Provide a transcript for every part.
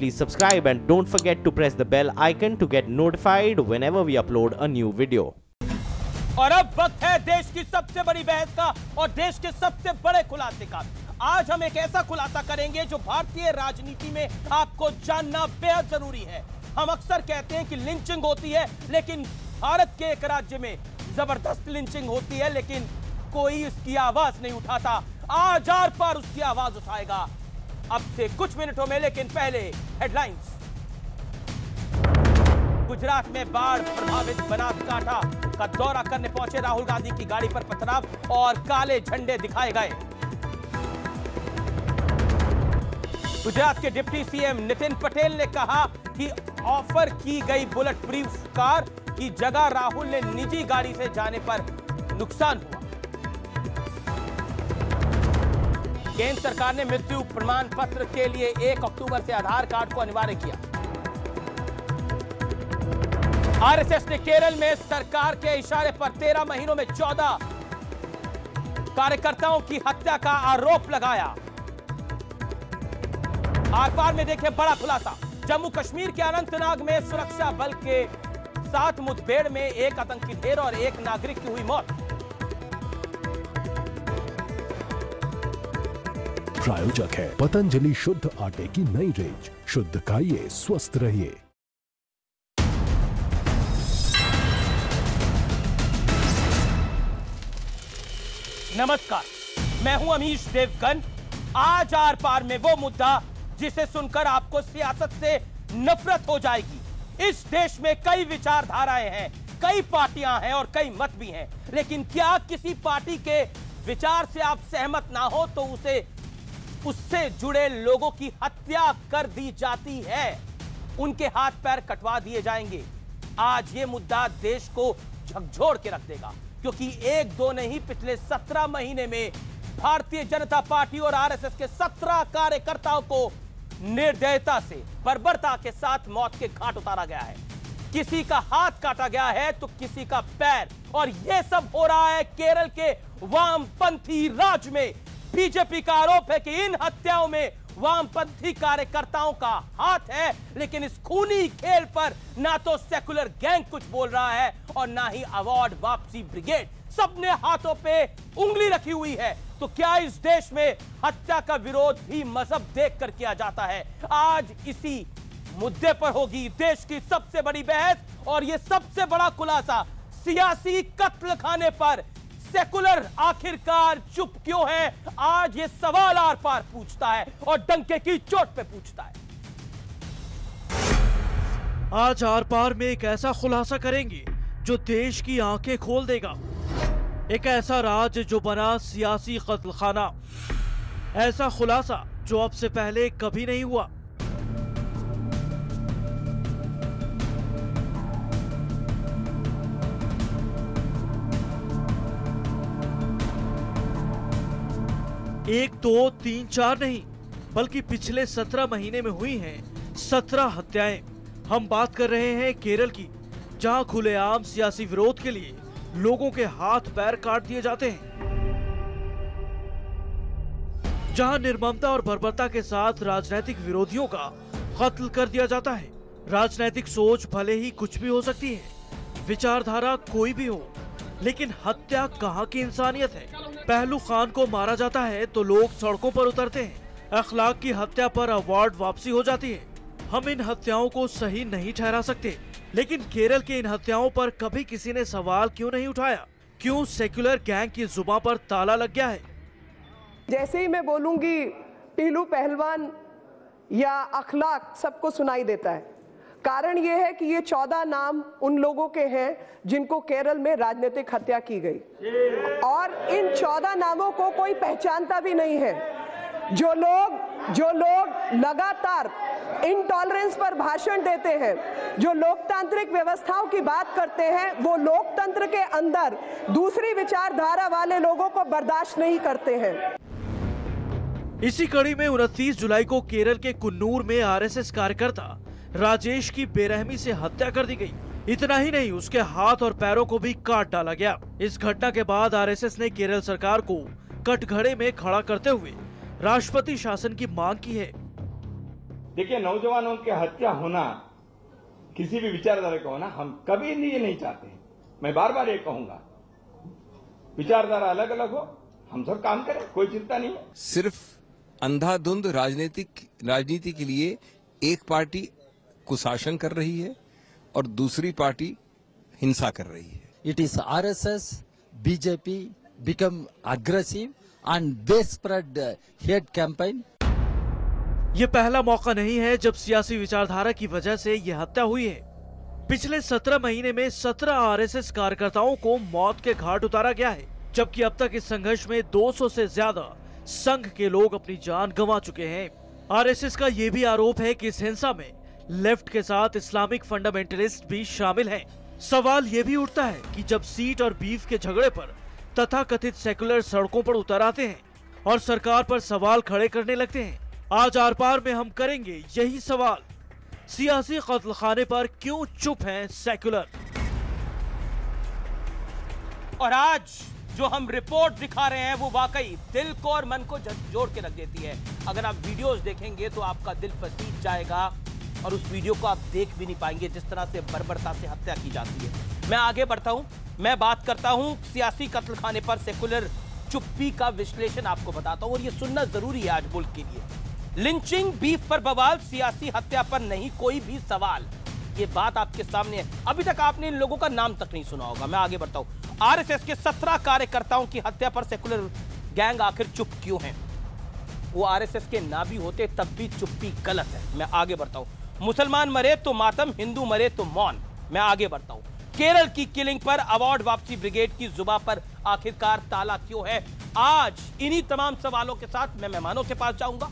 please subscribe and don't forget to press the bell icon to get notified whenever we upload a new video. और अब वक्त है देश की सबसे बड़ी बहस का और देश के सबसे बड़े खुलासे का। आज हम एक ऐसा खुलासा करेंगे जो भारतीय राजनीति में आपको जानना बेहद जरूरी है। हम अक्सर कहते हैं कि लिंचिंग होती है, लेकिन भारत के एक राज्य में जबरदस्त लिंचिंग होती है, लेकिन कोई इसकी आवाज नहीं उठाता। आज आर पार उसकी आवाज उठाएगा अब से कुछ मिनटों में, लेकिन पहले हेडलाइंस। गुजरात में बाढ़ प्रभावित बनासकांठा का दौरा करने पहुंचे राहुल गांधी की गाड़ी पर पथराव और काले झंडे दिखाए गए। गुजरात के डिप्टी सीएम नितिन पटेल ने कहा कि ऑफर की गई बुलेट प्रूफ कार की जगह राहुल ने निजी गाड़ी से जाने पर नुकसान हुआ। केंद्र सरकार ने मृत्यु प्रमाण पत्र के लिए 1 अक्टूबर से आधार कार्ड को अनिवार्य किया। आरएसएस ने केरल में सरकार के इशारे पर 13 महीनों में 14 कार्यकर्ताओं की हत्या का आरोप लगाया। आर पार में देखें बड़ा खुलासा। जम्मू कश्मीर के अनंतनाग में सुरक्षा बल के साथ मुठभेड़ में एक आतंकी ढेर और एक नागरिक की हुई मौत। प्रायोजक है पतंजलि शुद्ध आटे की नई रेंज। शुद्ध खाइए, स्वस्थ रहिए। नमस्कार, मैं हूं अमीश देवगन। आज आर पार में वो मुद्दा जिसे सुनकर आपको सियासत से नफरत हो जाएगी। इस देश में कई विचारधाराएं हैं, कई पार्टियां हैं और कई मत भी हैं, लेकिन क्या किसी पार्टी के विचार से आप सहमत ना हो तो उससे जुड़े लोगों की हत्या कर दी जाती है, उनके हाथ पैर कटवा दिए जाएंगे। आज ये मुद्दा देश को झकझोर के रख देगा, क्योंकि 1-2 नहीं, पिछले 17 महीने में भारतीय जनता पार्टी और आरएसएस के 17 कार्यकर्ताओं को निर्दयता से, बर्बरता के साथ मौत के घाट उतारा गया है। किसी का हाथ काटा गया है तो किसी का पैर, और यह सब हो रहा है केरल के वामपंथी राज में। बीजेपी का आरोप है कि इन हत्याओं में वामपंथी कार्यकर्ताओं का हाथ है, लेकिन इस खूनी खेल पर ना तो सेकुलर गैंग कुछ बोल रहा है और ना ही अवार्ड वापसी ब्रिगेड। सबने हाथों पे उंगली रखी हुई है। तो क्या इस देश में हत्या का विरोध भी मजहब देखकर किया जाता है? आज इसी मुद्दे पर होगी देश की सबसे बड़ी बहस और यह सबसे बड़ा खुलासा। सियासी कत्ल खाने पर सेकुलर आखिरकार चुप क्यों है? आज ये सवाल आर पार पूछता है और डंके की चोट पे पूछता है। आज आर पार में एक ऐसा खुलासा करेंगे जो देश की आंखें खोल देगा। एक ऐसा राज्य जो बना सियासी कत्लखाना, ऐसा खुलासा जो अब से पहले कभी नहीं हुआ। एक, दो, तीन, चार नहीं, बल्कि पिछले 17 महीने में हुई हैं 17 हत्याएं। हम बात कर रहे हैं केरल की, जहां खुलेआम सियासी विरोध के लिए लोगों के हाथ पैर काट दिए जाते हैं, जहां निर्ममता और बर्बरता के साथ राजनीतिक विरोधियों का कत्ल कर दिया जाता है। राजनीतिक सोच भले ही कुछ भी हो सकती है, विचारधारा कोई भी हो, लेकिन हत्या कहाँ की इंसानियत है? पहलू खान को मारा जाता है तो लोग सड़कों पर उतरते हैं। अखलाक की हत्या पर अवार्ड वापसी हो जाती है। हम इन हत्याओं को सही नहीं ठहरा सकते, लेकिन केरल के इन हत्याओं पर कभी किसी ने सवाल क्यों नहीं उठाया? क्यों सेक्युलर गैंग की जुबान पर ताला लग गया है? जैसे ही मैं बोलूंगी पीलू पहलवान या अखलाक, सबको सुनाई देता है। कारण यह है कि ये 14 नाम उन लोगों के हैं जिनको केरल में राजनीतिक हत्या की गई, और इन 14 नामों को कोई पहचानता भी नहीं है। जो लोग लगातार इंटॉलरेंस पर भाषण देते हैं, जो लोकतांत्रिक व्यवस्थाओं की बात करते हैं, वो लोकतंत्र के अंदर दूसरी विचारधारा वाले लोगों को बर्दाश्त नहीं करते हैं। इसी कड़ी में 29 जुलाई को केरल के कुन्नूर में आरएसएस कार्यकर्ता राजेश की बेरहमी से हत्या कर दी गई। इतना ही नहीं, उसके हाथ और पैरों को भी काट डाला गया। इस घटना के बाद आरएसएस ने केरल सरकार को कटघरे में खड़ा करते हुए राष्ट्रपति शासन की मांग की है। देखिए, नौजवानों की हत्या होना, किसी भी विचारधारा का होना, हम कभी ये नहीं चाहते। मैं बार बार ये कहूंगा, विचारधारा अलग अलग हो, हम सब काम करें, कोई चिंता नहीं है। सिर्फ अंधाधुंध राजनीति के लिए एक पार्टी कुशासन कर रही है और दूसरी पार्टी हिंसा कर रही है। It is RSS, BJP become aggressive and they spread hate campaign. ये पहला मौका नहीं है जब सियासी विचारधारा की वजह से ये हत्या हुई है। पिछले 17 महीने में 17 आरएसएस कार्यकर्ताओं को मौत के घाट उतारा गया है, जबकि अब तक इस संघर्ष में 200 से ज्यादा संघ के लोग अपनी जान गंवा चुके हैं। आरएसएस का ये भी आरोप है कि इस हिंसा में लेफ्ट के साथ इस्लामिक फंडामेंटलिस्ट भी शामिल हैं। सवाल ये भी उठता है कि जब सीट और बीफ के झगड़े पर तथाकथित सेकुलर सड़कों पर उतर आते हैं और सरकार पर सवाल खड़े करने लगते हैं, आज आर पार में हम करेंगे यही सवाल। सियासी कत्लखाने पर क्यों चुप हैं सेकुलर? और आज जो हम रिपोर्ट दिखा रहे हैं वो वाकई दिल को और मन को जोड़ के रख देती है। अगर आप वीडियोस देखेंगे तो आपका दिल पसीज जाएगा और उस वीडियो को आप देख भी नहीं पाएंगे, जिस तरह से बर्बरता से हत्या की जाती है। मैं आगे बढ़ता हूं, मैं बात करता हूं सियासी कत्लखाने पर सेकुलर चुप्पी का विश्लेषण आपको बताता हूं, और यह सुनना जरूरी है आज मुल्क के लिए। लिंचिंग, बीफ पर बवाल, सियासी हत्या पर नहीं कोई भी सवाल, ये बात आपके सामने है। अभी तक आपने इन लोगों का नाम तक नहीं सुना होगा। मैं आगे बढ़ता हूं। आरएसएस के 17 कार्यकर्ताओं की हत्या पर सेकुलर गैंग आखिर चुप क्यों है? वो आरएसएस के ना भी होते तब भी चुप्पी गलत है। मैं आगे बढ़ता हूं। मुसलमान मरे तो मातम, हिंदू मरे तो मौन। मैं आगे बढ़ता हूं। केरल की किलिंग पर अवार्ड वापसी ब्रिगेड की जुबान पर आखिरकार ताला क्यों है? आज इन्हीं तमाम सवालों के साथ मैं मेहमानों के पास जाऊंगा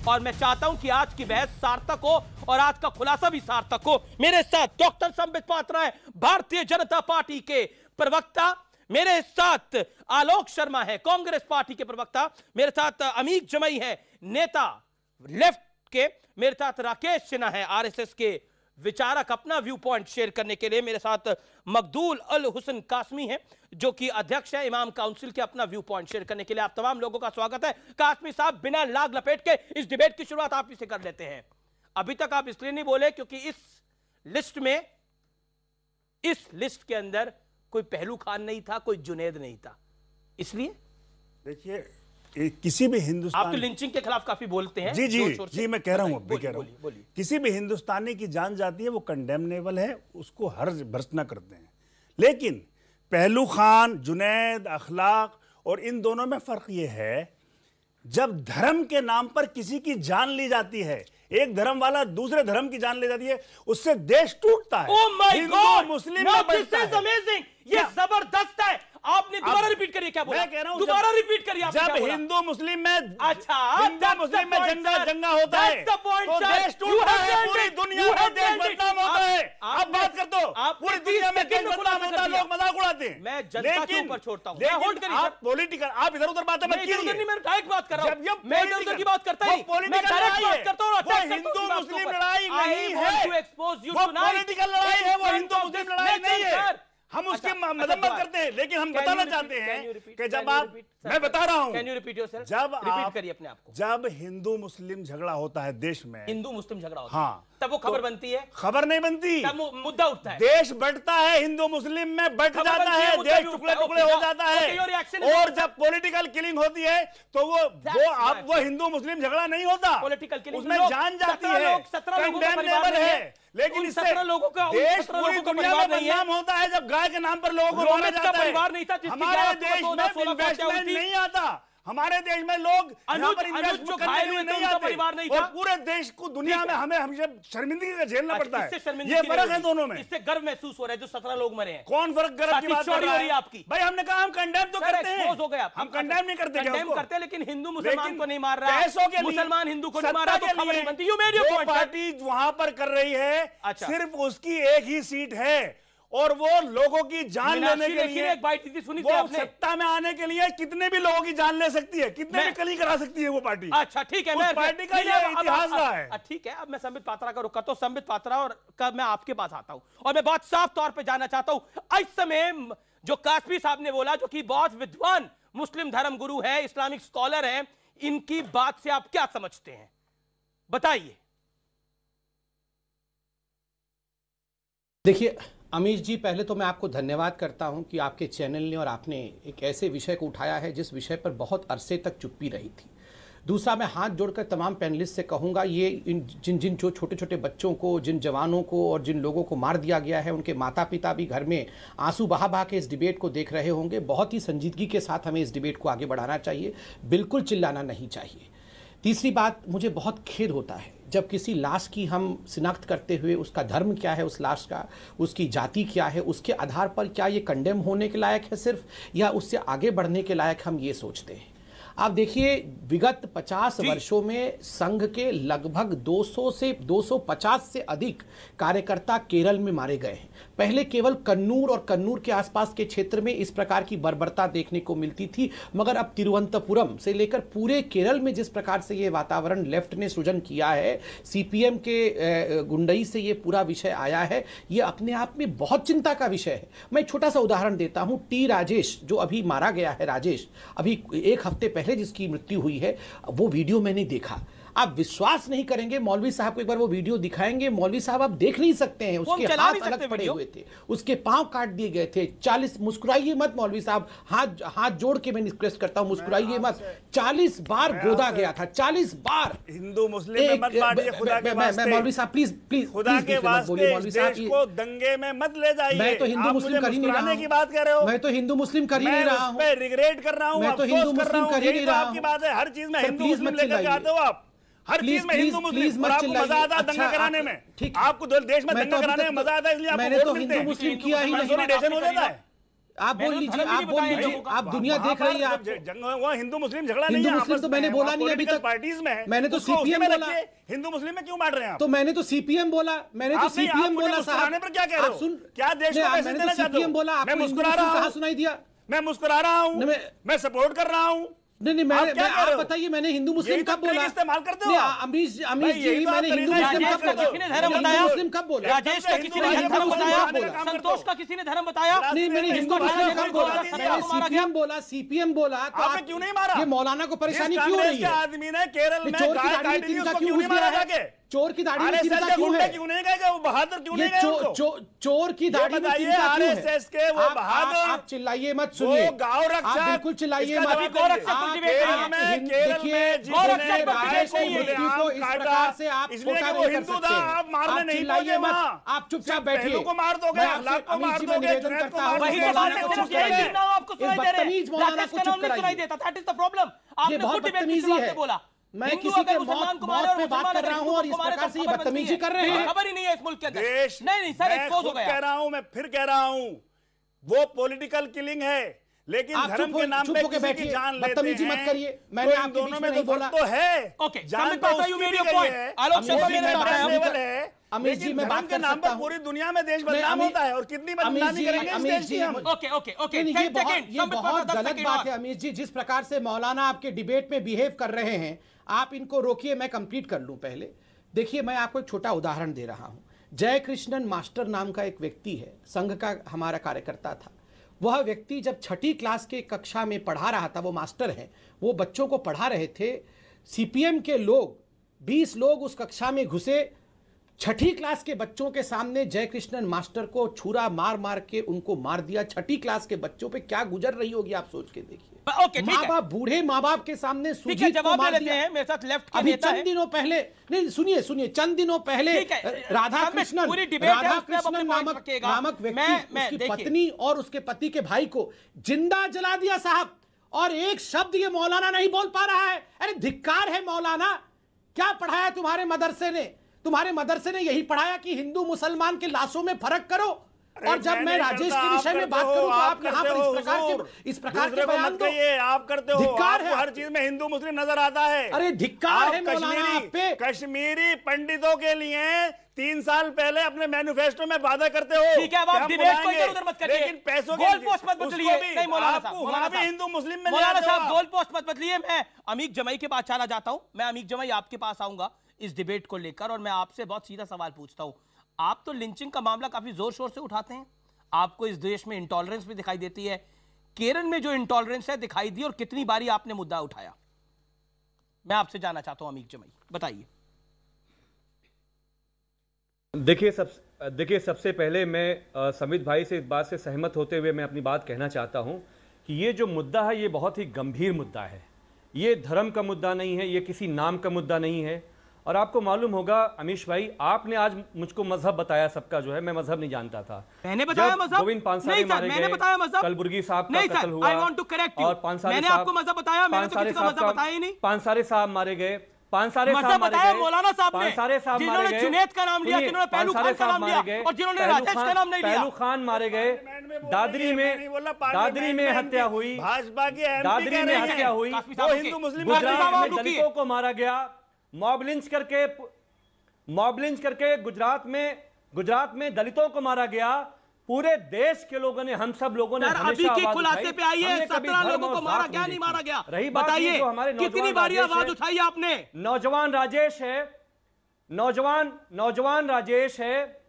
और मैं चाहता हूं कि आज की बहस सार्थक हो और आज का खुलासा भी सार्थक हो। मेरे साथ डॉक्टर संबित पात्रा है, भारतीय जनता पार्टी के प्रवक्ता। मेरे साथ आलोक शर्मा है, कांग्रेस पार्टी के प्रवक्ता। मेरे साथ अमीक जमई है, नेता लेफ्ट के। मेरे साथ राकेश सिन्हा है, आरएसएस के विचारक, अपना व्यू पॉइंट शेयर करने के लिए। मेरे साथ मकदूल अल हुसन कासमी है, जो कि अध्यक्ष है इमाम काउंसिल के, अपना व्यू पॉइंट शेयर करने के लिए। आप तमाम लोगों का स्वागत है। कासमी साहब, बिना लाग लपेट के इस डिबेट की शुरुआत आप ही से कर लेते हैं। अभी तक आप इसलिए नहीं बोले क्योंकि इस लिस्ट के अंदर कोई पहलू खान नहीं था, कोई जुनेद नहीं था, इसलिए। देखिए, किसी भी हिंदुस्तान, आप तो लिंचिंग के खिलाफ काफी बोलते हैं। जी जी जी, मैं कह रहा हूं, किसी भी हिंदुस्तानी की जान जाती है, वो कंडेमनेबल है, उसको हर्ज बरसना करते हैं। लेकिन पहलू खान, जुनैद, अखलाक और इन दोनों में फर्क ये है, जब धर्म के नाम पर किसी की जान ली जाती है, एक धर्म वाला दूसरे धर्म की जान ले जाती है, उससे देश टूटता है। Oh my God! Muslim Now में this is amazing! ये जबरदस्त है। आपने दोबारा रिपीट करिए, क्या बोला? मैं कह रहा हूं, दोबारा रिपीट करिए। जब हिंदू मुस्लिम में, अच्छा, हिंदू मुस्लिम में जंगा होता है तो देश टूटता है, पूरी दुनिया में देश बदनाम होता है। आप बात कर दो, पूरी दुनिया में देश बदनाम होता है, लोग मजाक उड़ाते हैं। मैं जनता के ऊपर छोड़ता हूं। आप पॉलिटिकल, आप इधर उधर बातें मत कीजिए। मैं डायरेक्ट बात कर रहा हूं, मैं इधर उधर की बात करता ही नहीं, मैं डायरेक्ट बात करता हूं। वो हिंदू मुस्लिम लड़ाई नहीं है, वो पॉलिटिकल लड़ाई है, वो हिंदू मुस्लिम लड़ाई नहीं है। हम उसकी मदद करते हैं, लेकिन हम बताना चाहते हैं कि जब आप, मैं बता रहा हूं, जब हिंदू मुस्लिम झगड़ा होता है देश में, हिंदू मुस्लिम झगड़ा होता है, हाँ, तब वो खबर बनती है? खबर नहीं बनती, तब मुद्दा उठता है, देश बढ़ता है, हिंदू मुस्लिम में बढ़ जाता है, देश टुकड़े टुकड़े हो जाता है। और जब पॉलिटिकल किलिंग होती है तो वो हिंदू मुस्लिम झगड़ा नहीं होता, पॉलिटिकल किलिंग उसमें जान जाती है, कंडेमनेबल है। लेकिन इससे देश पूरी दुनिया में बदनाम होता है जब गाय के नाम पर लोगों को मारा जाता है। हमारे देश में इन्वेस्टमेंट नहीं आता, हमारे देश में लोग इन्वेस्टमेंट करने के लिए नहीं आते, और पूरे देश को, दुनिया में हमें हमेशा शर्मिंदगी का झेलना पड़ता है। ये फर्क है दोनों में। इससे गर्व महसूस हो रहा है जो 17 लोग मरे हैं। कौन फर्क गर्व की बात कर रहा है आपकी? भाई हमने कहा हम कंडेम तो करते हैं, हम कंडेम नहीं करते, कंडेम करते हैं, लेकिन हिंदू मुसलमान को नहीं मार रहा, मुसलमान हिंदू को नहीं मार रहा, तो खबर नहीं बनती। जो पार्टी वहां पर कर रही है, सिर्फ उसकी एक ही सीट है, और वो लोगों की जान लेने के लिए, वो सत्ता में आने के लिए कितने भी लोगों की जान ले सकती है, कितने भी कली करा सकती है वो पार्टी। अच्छा ठीक है, उस पार्टी का ये इतिहास रहा है। ठीक है, अब मैं संबित पात्रा का रुख करता हूं। संबित पात्रा, और कब मैं आपके पास आता हूं, और मैं बात साफ तौर पे जानना चाहता हूं। इस समय जो कासमी साहब ने बोला, जो कि बहुत विद्वान मुस्लिम धर्म गुरु है, इस्लामिक स्कॉलर है, इनकी बात से आप क्या समझते हैं, बताइए। देखिए अमीश जी, पहले तो मैं आपको धन्यवाद करता हूं कि आपके चैनल ने और आपने एक ऐसे विषय को उठाया है जिस विषय पर बहुत अरसे तक चुप्पी रही थी। दूसरा, मैं हाथ जोड़कर तमाम पैनलिस्ट से कहूंगा, ये जिन जो छोटे छोटे बच्चों को, जिन जवानों को और जिन लोगों को मार दिया गया है, उनके माता पिता भी घर में आंसू बहा बहा के इस डिबेट को देख रहे होंगे। बहुत ही संजीदगी के साथ हमें इस डिबेट को आगे बढ़ाना चाहिए, बिल्कुल चिल्लाना नहीं चाहिए। तीसरी बात, मुझे बहुत खेद होता है जब किसी लाश की हम शिनाख्त करते हुए उसका धर्म क्या है, उस लाश का, उसकी जाति क्या है, उसके आधार पर क्या ये कंडेम होने के लायक है सिर्फ, या उससे आगे बढ़ने के लायक हम ये सोचते हैं। आप देखिए, विगत 50 वर्षों में संघ के लगभग 200 से 250 से अधिक कार्यकर्ता केरल में मारे गए हैं। पहले केवल कन्नूर और कन्नूर के आसपास के क्षेत्र में इस प्रकार की बर्बरता देखने को मिलती थी, मगर अब तिरुवनंतपुरम से लेकर पूरे केरल में जिस प्रकार से ये वातावरण लेफ्ट ने सृजन किया है, सीपीएम के गुंडई से ये पूरा विषय आया है, ये अपने आप में बहुत चिंता का विषय है। मैं एक छोटा सा उदाहरण देता हूं। टी राजेश, जो अभी मारा गया है, राजेश, अभी एक हफ्ते पहले जिसकी मृत्यु हुई है, वो वीडियो मैंने देखा। आप विश्वास नहीं करेंगे, मौलवी साहब को एक बार वो वीडियो दिखाएंगे, मौलवी साहब आप देख नहीं सकते हैं, उसके हाथ अलग पड़े हुए थे, उसके पांव काट दिए गए थे। 40, मुस्कुराइए मत मौलवी साहब, हाथ जोड़ के मैं रिक्वेस्ट करता हूं, मुस्कुराइए मत। 40 बार गोदा गया था, 40 बार। हिंदू मुस्लिम में मत बांटिए, खुदा के वास्ते। मौलवी साहब प्लीज प्लीज खुदा के वास्ते मौलवी साहब को दंगे में मत ले जाइए। मैं तो हिंदू मुस्लिम कर ही नहीं रहा की बात कर रहे हो। मैं तो हिंदू मुस्लिम कर ही नहीं रहा हूं, मैं रिग्रेट कर रहा हूं, मैं तो हिंदू मुस्लिम कर ही नहीं रहा हूं। आपकी बात है, हर चीज में हिंदू मुस्लिम लेकर के आते हो आप, हर चीज में हिंदू मुस्लिम, और आपको मजा आता है दंगा कराने में। आपको देश में दंगा कराने में मजा आता है, इसलिए आपको वोट मिलते हैं। हिंदू मुस्लिम किया ही नहीं, कंसोलिडेशन हो जाता है। आप बोल लीजिए, आप बोल लीजिए, आप दुनिया देख रही है। आप वो हिंदू मुस्लिम झगड़ा नहीं है, हिंदू मुस्लिम तो मैंने बोला नहीं अभी तक पार्टीज में। मैंने तो सीपीएम बोला, हिंदू मुस्लिम में क्यों बांट रहे हैं आप? तो मैंने तो सीपीएम बोला, मैंने तो सीपीएम बोला साहब। पर क्या कह रहे हो? सुन, क्या देश को मैसेज देना चाहते हो? बोला, मैं मुस्कुरा रहा हूं, सुनाई दिया, मैं मुस्कुरा रहा हूं, मैं सपोर्ट कर रहा हूं। नहीं, आप बताइए, मैंने हिंदू मुस्लिम कब बोला? इस्तेमाल करते हो अमीश जी, मैंने हिंदू मुस्लिम कब बोला? किसी ने धर्म बताया? मुस्लिम कब बोला? राजेश का किसी ने धर्म बताया? संतोष का किसी ने धर्म बताया? नहीं, मैंने हिंदू मुस्लिम कब बोला? मैंने सीपीएम बोला, सीपीएम बोला। तो आपने क्यों नहीं मारा? ये मौलाना को परेशानी क्यों हो रही है? आदमी ने केरल में चोर की दाढ़ी में तिनका क्यों घुस गया है? चोर की दाढ़ी में तिनका क्यों है? क्यों नहीं गए? वो बहादुर क्यों नहीं गए? चोर की दाढ़ी में तिनका क्यों है? आरएसएस के वो बहादुर। आप चिल्लाइए मत, सुनिए, गांव रक्षक, आप बिल्कुल चिल्लाइए मत। आप मारने नहीं पहुंचे वहां, आप चुपचाप बैठिए। को मार दोगे, अखलाक को मार दोगे, जुनैद को मार दोगे। आपको सुनाई दे रहे हैं, राजेश का नाम नहीं सुनाई देता। That is the problem. आपने खुद डिबेट की शुरुआत में बोला मैं किसी के मौत पे बात कर रहा हूं और इस प्रकार से बदतमीजी कर रहे हैं। खबर ही नहीं है इस मुल्क के अंदर। नहीं सर, एक्सपोज हो गया। कह रहा हूं, मैं फिर कह रहा हूं, वो पॉलिटिकल किलिंग है, लेकिन धर्म के नाम पे किसी की जान लेते हैं। बदतमीजी मत करिए, मैंने आपके बीच में नहीं बोला। तो है ओके, जान तो उसकी भी है। आलोक शर्मा मैंने बताया। अमीश जी, मैं बात के नाम पर पूरी दुनिया में देश बदनाम होता है, और कितनी बदनामी करेंगे इस देश की हम। ओके ओके ओके, ये बहुत गलत बात है अमीश जी, जिस प्रकार से मौलाना आपके डिबेट में बिहेव कर रहे हैं। आप इनको रोकिए, मैं कंप्लीट कर लूं पहले। देखिए, मैं आपको एक छोटा उदाहरण दे रहा हूं। जय कृष्णन मास्टर नाम का एक व्यक्ति है, संघ का हमारा कार्यकर्ता था। वह व्यक्ति जब 6ठी क्लास के कक्षा में पढ़ा रहा था, वो मास्टर है, वो बच्चों को पढ़ा रहे थे। सीपीएम के लोग 20 लोग उस कक्षा में घुसे, 6ठी क्लास के बच्चों के सामने जय कृष्णन मास्टर को छुरा मार मार के उनको मार दिया। 6ठी क्लास के बच्चों पे क्या गुजर रही होगी, आप सोच के देखिए। माँ बाप, बूढ़े माँ बाप के सामने सुजीत को मार दिया। मेरे साथ लेफ्ट के अभी नेता चंद दिनों पहले, नहीं सुनिए, चंद दिनों पहले राधा कृष्णन नामक व्यक्ति, उसकी पत्नी और उसके पति के भाई को जिंदा जला दिया साहब, और एक शब्द ये मौलाना नहीं बोल पा रहा है। अरे धिक्कार है मौलाना, क्या पढ़ाया तुम्हारे मदरसे ने? तुम्हारे मदरसे ने यही पढ़ाया कि हिंदू मुसलमान के लाशों में फर्क करो। और जब मैं राजेश के विषय में बात करूं तो आप यहां पर इस प्रकार के बयान दो। आप करते हो, धिक्कार है। हर चीज में हिंदू मुस्लिम नजर आता है। अरे धिक्कार है मौलाना आप पे। कश्मीरी पंडितों के लिए 3 साल पहले अपने मैनिफेस्टो में वादा करते हो। ठीक है, अब आप डिबेट को इधर उधर मत करिए, लेकिन पैसों गोल पोस्ट मत बदलिए। नहीं मौलाना साहब, वहां भी हिंदू मुस्लिम में मौलाना साहब गोल पोस्ट मत बदलिए। मैं अमीक जमाई के पास चला जाता हूं। मैं अमीक जमाई आपके पास आऊंगा इस डिबेट को लेकर, और मैं आपसे बहुत सीधा सवाल पूछता हूं। आप तो लिंचिंग का मामला काफी जोर शोर से उठाते हैं, आपको इस देश में इंटॉलरेंस भी दिखाई देती है। केरल में जो इंटॉलरेंस है दिखाई दी, और कितनी बारी आपने मुद्दा उठाया, मैं आपसे जानना चाहता हूं अमीक जमाई, बताइए। देखिए सबसे पहले मैं समित भाई से इस बात से सहमत होते हुए मैं अपनी बात कहना चाहता हूं कि ये जो मुद्दा है ये बहुत ही गंभीर मुद्दा है। ये धर्म का मुद्दा नहीं है, ये किसी नाम का मुद्दा नहीं है। और आपको मालूम होगा अमीश भाई, आपने आज मुझको मजहब बताया सबका जो है, मैं मजहब नहीं जानता था। मैंने बताया मजहब? गोविंद पानसारे मारे गए, बताया मजहब? कलबुर्गी साहब का कत्ल हुआ। I want to correct you. और पानसारे मैंने आपको मजहब बताया? मैंने तो किसी का मजहब बताया ही नहीं। पानसारे साहब मारे गए, पानसारे साहब मारे गए, मौलाना साहब ने, पानसारे साहब मारे गए, जिन्होंने जुनैद का नाम लिया, जिन्होंने पहलू खान का नाम लिया और जिन्होंने राजेश का नाम नहीं लिया। पहलू खान मारे गए, दादरी में हत्या हुई, भाजपा की दादरी में हत्या हुई, वो हिंदू मुस्लिम गुजरात में दलितों को मारा गया, मॉब लिंच करके गुजरात में दलितों को मारा गया। पूरे देश के लोगों ने, हम सब लोगों ने अभी के खुलासे पे आइए, 17 लोगों को मारा गया, नहीं मारा गया? रही बात, बताइए हमारे कितनी बारी आवाज उठाई आपने? नौजवान राजेश है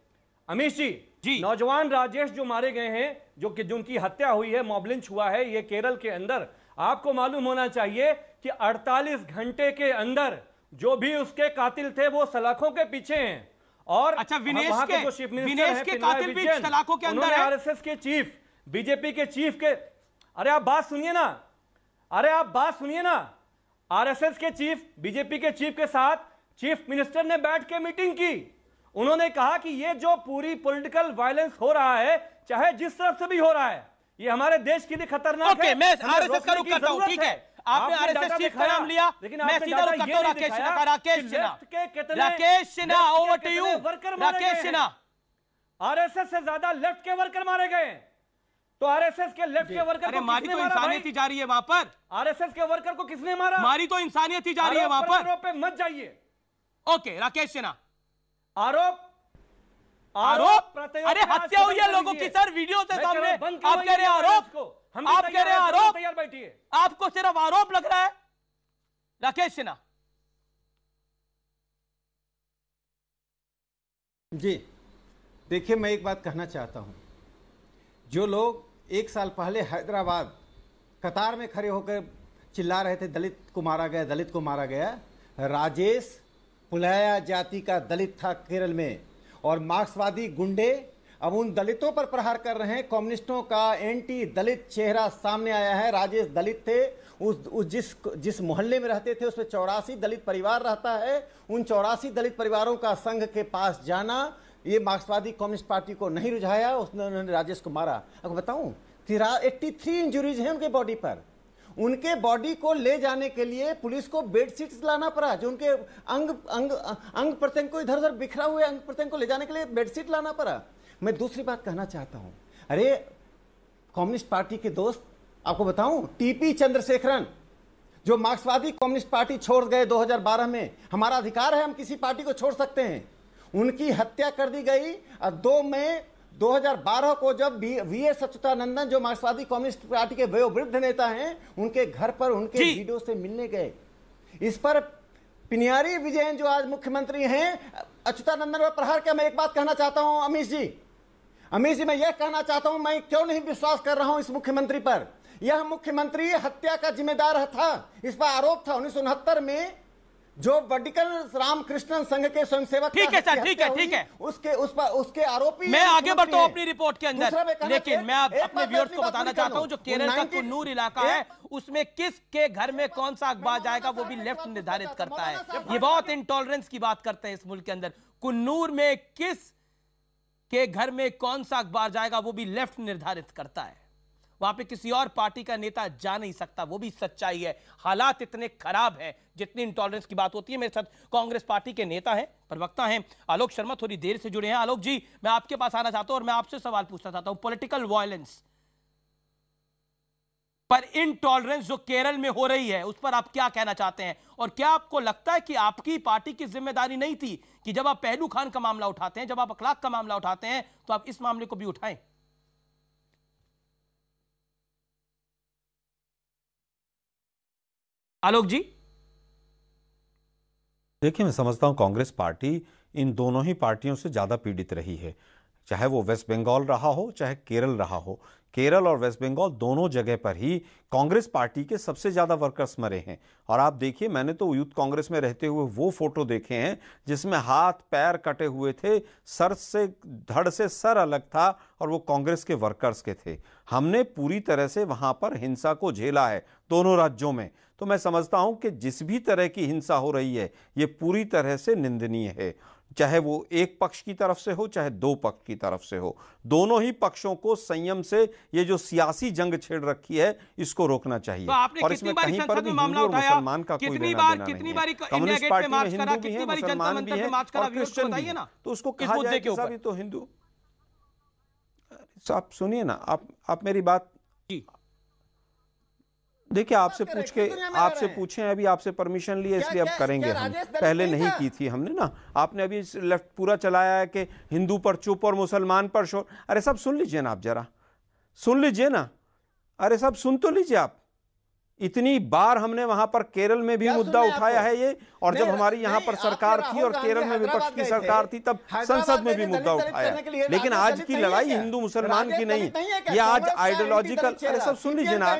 अमीश जी, नौजवान राजेश जो मारे गए हैं, जिनकी हत्या हुई है, मॉब लिंच हुआ है, ये केरल के अंदर। आपको मालूम होना चाहिए कि 48 घंटे के अंदर जो भी उसके कातिल थे वो सलाखों के पीछे हैं। और अच्छा, विनेश के कातिल भी सलाखों के अंदर है। आरएसएस के चीफ, बीजेपी के चीफ के, अरे आप बात सुनिए ना, आरएसएस के चीफ, बीजेपी के चीफ के साथ चीफ मिनिस्टर ने बैठ के मीटिंग की। उन्होंने कहा कि ये जो पूरी पॉलिटिकल वायलेंस हो रहा है, चाहे जिस तरफ से भी हो रहा है, ये हमारे देश के लिए खतरनाक है। मैं आरएसएस का रुख करता हूं, ठीक है। आपने आरएसएस चीफ का नाम लिया, मैं सीधा रुख करता हूं Rakesh Sinha, over to you Rakesh Sinha. RSS से ज्यादा लेफ्ट के वर्कर मारे गए, तो आरएसएस के लेफ्ट के वर्कर को मारी तो इंसानियत ही जा रही है वहां पर। आरएसएस के वर्कर को किसने मारा? मारी तो इंसानियत ही जा रही है वहां पर। पे मत जाइए। ओके राकेश सिन्हा, आरोप अरे हत्या हुई है लोगों की सर, वीडियो से सामने। आप कह रहे हैं आरोप, आप कह रहे हैं आरोप, तैयार बैठिए। आपको सिर्फ आरोप लग रहा है राकेश सिन्हा जी। देखिए, मैं एक बात कहना चाहता हूं, जो लोग एक साल पहले हैदराबाद कतार में खड़े होकर चिल्ला रहे थे दलित को मारा गया, राजेश पुलाया जाति का दलित था केरल में, और मार्क्सवादी गुंडे अब उन दलितों पर प्रहार कर रहे हैं। कम्युनिस्टों का एंटी दलित चेहरा सामने आया है। राजेश दलित थे, जिस मोहल्ले में रहते थे उसमें 84 दलित परिवार रहता है। उन 84 दलित परिवारों का संघ के पास जाना, ये मार्क्सवादी कम्युनिस्ट पार्टी को नहीं रुझाया, उन्होंने राजेश को मारा। आपको बताऊं, 83 इंजुरीज हैं उनके बॉडी पर। उनके बॉडी को ले जाने के लिए पुलिस को बेडशीट्स लाना पड़ा, जो उनके अंग प्रत्यंग को, इधर उधर बिखरा हुए अंग प्रत्यंग को ले जाने के लिए बेडशीट लाना पड़ा। मैं दूसरी बात कहना चाहता हूं, अरे कम्युनिस्ट पार्टी के दोस्त, आपको बताऊं, टीपी चंद्रशेखरन जो मार्क्सवादी कम्युनिस्ट पार्टी छोड़ गए 2012 में, हमारा अधिकार है, हम किसी पार्टी को छोड़ सकते हैं, उनकी हत्या कर दी गई। 2 मई 2012 को जब वीएस अच्युतानंदन जो मार्क्सवादी कम्युनिस्ट पार्टी के वयोवृद्ध नेता हैं, उनके घर पर उनके वीडियो से मिलने गए। इस पर पिनियारी विजयन जो आज मुख्यमंत्री हैं, अच्युतानंदन पर प्रहार किया। मैं एक बात कहना चाहता हूं अमीश जी, मैं यह कहना चाहता हूं, मैं क्यों नहीं विश्वास कर रहा हूं इस मुख्यमंत्री पर। यह मुख्यमंत्री हत्या का जिम्मेदार था, इस पर आरोप था 1969 में जो वर्टिकल रामकृष्ण संघ के स्वयंसेवक। ठीक है सर, ठीक है, उसके आरोपी। मैं आगे बढ़ता हूं अपनी रिपोर्ट के अंदर, लेकिन मैं अपने व्यूअर्स को बताना चाहता हूं, जो केरल का कुन्नूर इलाका है, उसमें किसके घर में कौन सा अखबार जाएगा वो भी लेफ्ट निर्धारित करता है। ये बहुत इंटॉलरेंस की बात करते हैं इस मुल्क के अंदर। कुन्नूर में किस के घर में कौन सा अखबार जाएगा वो भी लेफ्ट निर्धारित करता है। वहां पे किसी और पार्टी का नेता जा नहीं सकता, वो भी सच्चाई है। हालात इतने खराब हैं, जितनी इंटॉलरेंस की बात होती है। मेरे साथ कांग्रेस पार्टी के नेता हैं, प्रवक्ता हैं आलोक शर्मा, थोड़ी देर से जुड़े हैं। आलोक जी, मैं आपके पास आना चाहता हूं और मैं आपसे सवाल पूछना चाहता हूं, पॉलिटिकल वायलेंस पर इंटॉलरेंस जो केरल में हो रही है, उस पर आप क्या कहना चाहते हैं? और क्या आपको लगता है कि आपकी पार्टी की जिम्मेदारी नहीं थी कि जब आप पहलू खान का मामला उठाते हैं, जब आप अखलाक का मामला उठाते हैं, तो आप इस मामले को भी उठाएं? आलोक जी, देखिए, मैं समझता हूं कांग्रेस पार्टी इन दोनों ही पार्टियों से ज्यादा पीड़ित रही है। चाहे वो वेस्ट बंगाल रहा हो चाहे केरल रहा हो। केरल और वेस्ट बंगाल दोनों जगह पर ही कांग्रेस पार्टी के सबसे ज्यादा वर्कर्स मरे हैं। और आप देखिए, मैंने तो यूथ कांग्रेस में रहते हुए वो फोटो देखे हैं जिसमें हाथ पैर कटे हुए थे, सर से धड़ से सर अलग था, और वो कांग्रेस के वर्कर्स के थे। हमने पूरी तरह से वहां पर हिंसा को झेला है दोनों राज्यों में। तो मैं समझता हूं कि जिस भी तरह की हिंसा हो रही है ये पूरी तरह से निंदनीय है, चाहे वो एक पक्ष की तरफ से हो चाहे दो पक्ष की तरफ से हो। दोनों ही पक्षों को संयम से ये जो सियासी जंग छेड़ रखी है इसको रोकना चाहिए। तो आपने और इसमें कहीं पर भी हिंदू और मुसलमान का कोई लेना देना नहीं है। कम्युनिस्ट पार्टी में हिंदू भी है, मुसलमान भी है और क्रिश्चियन भी है, तो उसको कहा जाए कि सब तो हिंदू। आप सुनिए ना, आप मेरी बात देखिए, आपसे पूछें अभी आपसे परमिशन लिए इसलिए अब करेंगे हम, पहले नहीं की थी हमने ना। आपने अभी लेफ्ट पूरा चलाया है कि हिंदू पर चुप और मुसलमान पर शोर। अरे सब सुन लीजिए ना, आप जरा सुन लीजिए ना, अरे सब सुन तो लीजिए आप। इतनी बार हमने वहां पर केरल में भी मुद्दा उठाया है ये, और जब हमारी यहाँ पर सरकार थी और केरल में विपक्ष की सरकार थी तब संसद में भी मुद्दा उठाया। लेकिन आज की लड़ाई हिंदू मुसलमान की नहीं, ये आज आइडियोलॉजिकल। अरे सब सुन लीजिए ना,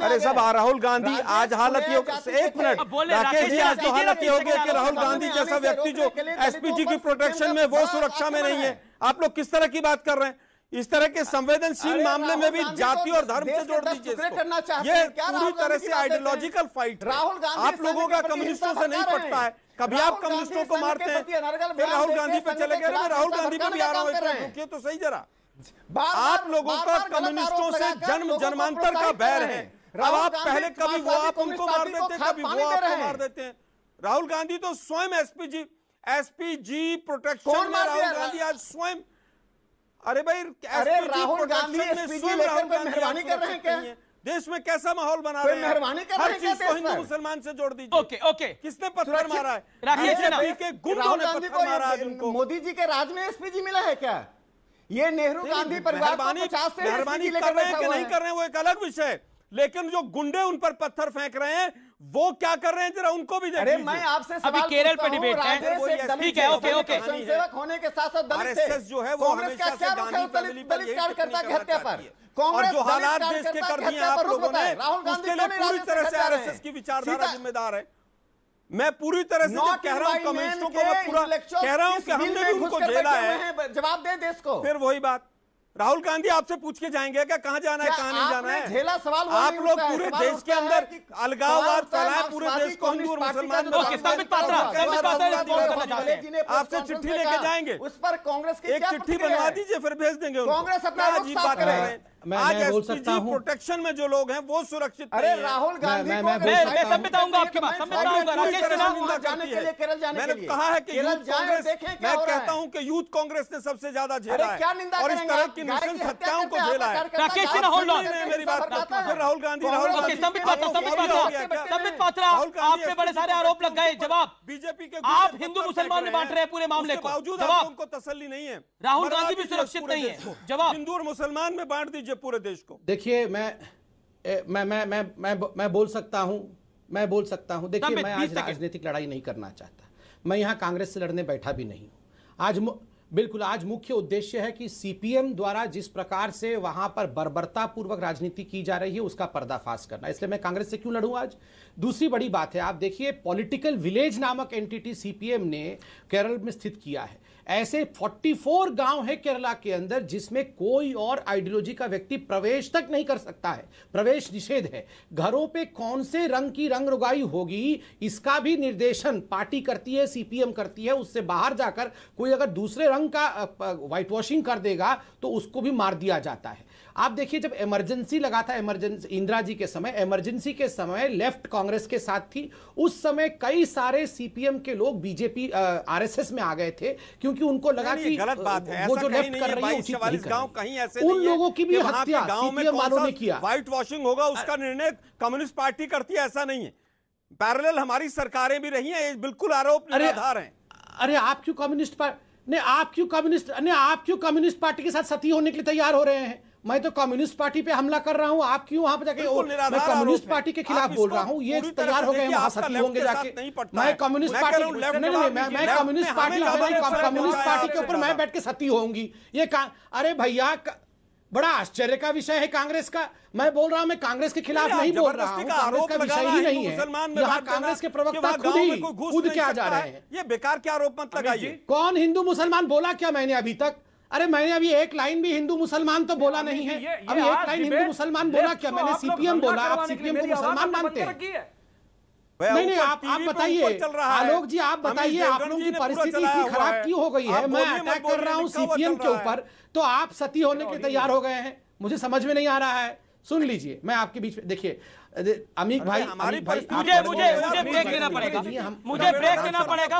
अरे सब राहुल गांधी आज हालत ये, एक मिनट राकेश जी, आज तो हालत ये हो गई कि राहुल गांधी जैसा व्यक्ति जो एसपीजी की प्रोटेक्शन में वो सुरक्षा में नहीं है। आप लोग किस तरह की बात कर रहे हैं? इस तरह के संवेदनशील मामले में भी जाति और धर्म से जोड़ दीजिए इसको। ये पूरी तरह से आइडियोलॉजिकल फाइट है। आप लोगों का कम्युनिस्टों से नहीं पटता है। कभी आप कम्युनिस्टों को मारते हैं, फिर राहुल गांधी पे चले गए। मैं राहुल गांधी पे भी आ रहा हूं, रुकिए तो सही जरा। आप लोगों का कम्युनिस्टों से जन्म जन्मांतर का बैर है। अब आप पहले कभी वो आप उनको मार देते, कभी वो आपको मार देते हैं। राहुल गांधी तो स्वयं एसपीजी प्रोटेक्शन में राहुल गांधी आज स्वयं, अरे भाई राहुल गांधी एसपीजी लेकर मेहरबानी कर रहे हैं क्या? देश में कैसा माहौल बना रहे हैं? मेहरबानी कर रहे हैं, हर चीज को हिंदू मुसलमान से जोड़ दीजिए। ओके किसने पत्थर मारा है? राकेश के गुंडों ने पत्थर मारा है उनको। मोदी जी के राज में एसपीजी मिला है क्या? ये नेहरू गांधी परिवार को 50 से मेहरबानी कर रहे हैं कि नहीं कर रहे हैं वो एक अलग विषय है, लेकिन जो गुंडे उन पर पत्थर फेंक रहे हैं वो क्या कर रहे हैं जरा उनको भी देखिए। अरे मैं आपसे अभी केरल पे डिबेट है, ठीक है, ओके। सेवक होने के साथ साथ दलित थे, जो है वो हमेशा से गांधी फैमिली पर यही कार्यकर्ता की हत्या पर, और जो हालात देश के कर दिए आप लोगों ने, उसके लिए पूरी तरह से आरएसएस की विचारधारा जिम्मेदार है। मैं पूरी तरह से कह रहा हूं कम्युनिस्टों को, मैं पूरा कह रहा हूं कि हमने भी उनको झेला है। जवाब दे देश को। फिर वही बात, राहुल गांधी आपसे पूछ के जाएंगे क्या कहां जाना है कहां नहीं जाना है? झेला सवाल आप लोग पूरे देश के अंदर अलगाववाद फैलाए, पूरे देश को हिंदू और मुसलमान आपसे चिट्ठी लेके जाएंगे, उस पर कांग्रेस की एक चिट्ठी बनवा दीजिए फिर भेज देंगे। कांग्रेस अपना अजीब बात कर रहे हैं। आज एसपीजी प्रोटेक्शन में जो लोग हैं वो सुरक्षित नहीं है। राहुल गांधी मैं सब बताऊंगा आपके बात, सब बताऊंगा। मैंने कहा है कि यूथ कांग्रेस, मैं कहता हूं कि यूथ कांग्रेस ने सबसे ज्यादा झेला है और इस तरह की नृशंस हत्याओं को झेला है। राकेश सिन्हा होल्ड ऑन, मेरी बात फिर राहुल गांधी संबित पात्रा, आप पे बड़े सारे आरोप लग गए। जवाब बीजेपी के आप हिंदू मुसलमान में बांट रहे हैं पूरे मामले को। जवाब उनको तसल्ली नहीं है, राहुल गांधी भी सुरक्षित नहीं है। जवाब हिंदू और मुसलमान में बांट दीजिए पूरे देश को। देखिए मैं बोल सकता हूं। देखिए मैं आज राजनीतिक लड़ाई नहीं करना चाहता, मैं यहां कांग्रेस से लड़ने बैठा भी नहीं हूं। आज मुख्य उद्देश्य है कि सीपीएम द्वारा जिस प्रकार से वहां पर बर्बरता पूर्वक राजनीति की जा रही है उसका पर्दाफाश करना, इसलिए मैं कांग्रेस से क्यों लड़ूं आज। दूसरी बड़ी बात है, आप देखिए पॉलिटिकल विलेज नामक एंटिटी सीपीएम ने केरल में स्थित किया है। ऐसे 44 गांव है केरला के अंदर जिसमें कोई और आइडियोलॉजी का व्यक्ति प्रवेश तक नहीं कर सकता है, प्रवेश निषेध है। घरों पे कौन से रंग की रंग रुगाई होगी इसका भी निर्देशन पार्टी करती है, सीपीएम करती है। उससे बाहर जाकर कोई अगर दूसरे रंग का व्हाइट वॉशिंग कर देगा तो उसको भी मार दिया जाता है। आप देखिए जब इमरजेंसी लगा था, इमरजेंसी इंदिरा जी के समय, इमरजेंसी के समय लेफ्ट कांग्रेस के साथ थी, उस समय कई सारे सीपीएम के लोग बीजेपी आरएसएस में आ गए थे क्योंकि उनको लगा कि गलत बात है, वो जो लेफ्ट कर रही है उचित नहीं कर गांव कहीं ऐसे उन लोगों की भी हत्या सीपीएम वालों ने किया। व्हाइट वॉशिंग होगा उसका निर्णय कम्युनिस्ट पार्टी करती है ऐसा नहीं है। पैरेलल हमारी सरकारें भी रही हैं, ये बिल्कुल आरोप निराधार हैं। अरे आप क्यों कम्युनिस्ट पार्टी के साथ सती होने के लिए तैयार हो रहे हैं? मैं तो कम्युनिस्ट पार्टी पे हमला कर रहा हूं, आप क्यों वहां पे जाके मैं कम्युनिस्ट पार्टी के खिलाफ बोल रहा हूं? ये तैयार हो गए महासती होंगे जाके। मैं कम्युनिस्ट पार्टी मैं कम्युनिस्ट पार्टी के ऊपर मैं बैठ के सती होंगी? ये अरे भैया, बड़ा आश्चर्य का विषय है कांग्रेस का। मैं बोल रहा हूं मैं कांग्रेस के खिलाफ नहीं बोल रहा हूं, कांग्रेस का विषय ही नहीं है। यहाँ कांग्रेस के प्रवक्ता खुद क्या जा रहे हैं? ये बेकार के आरोप मत लगाइए। कौन हिंदू मुसलमान बोला क्या मैंने अभी तक? अरे मैंने अभी एक लाइन भी हिंदू मुसलमान तो बोला नहीं है। अभी एक लाइन हिंदू मुसलमान बोला क्या? मैंने सीपीएम बोला। आप सीपीएम को मुसलमान मानते हैं? नहीं, आप बताइए आलोक जी, आप बताइए आप लोगों की परिस्थिति इतनी खराब क्यों हो गई है? मैं अटैक कर रहा हूं सीपीएम के ऊपर, तो आप सती होने के तैयार हो गए हैं। मुझे समझ में नहीं आ रहा है। सुन लीजिए, मैं आपके बीच में, देखिए अमीक भाई, मुझे ब्रेक लेना पड़ेगा,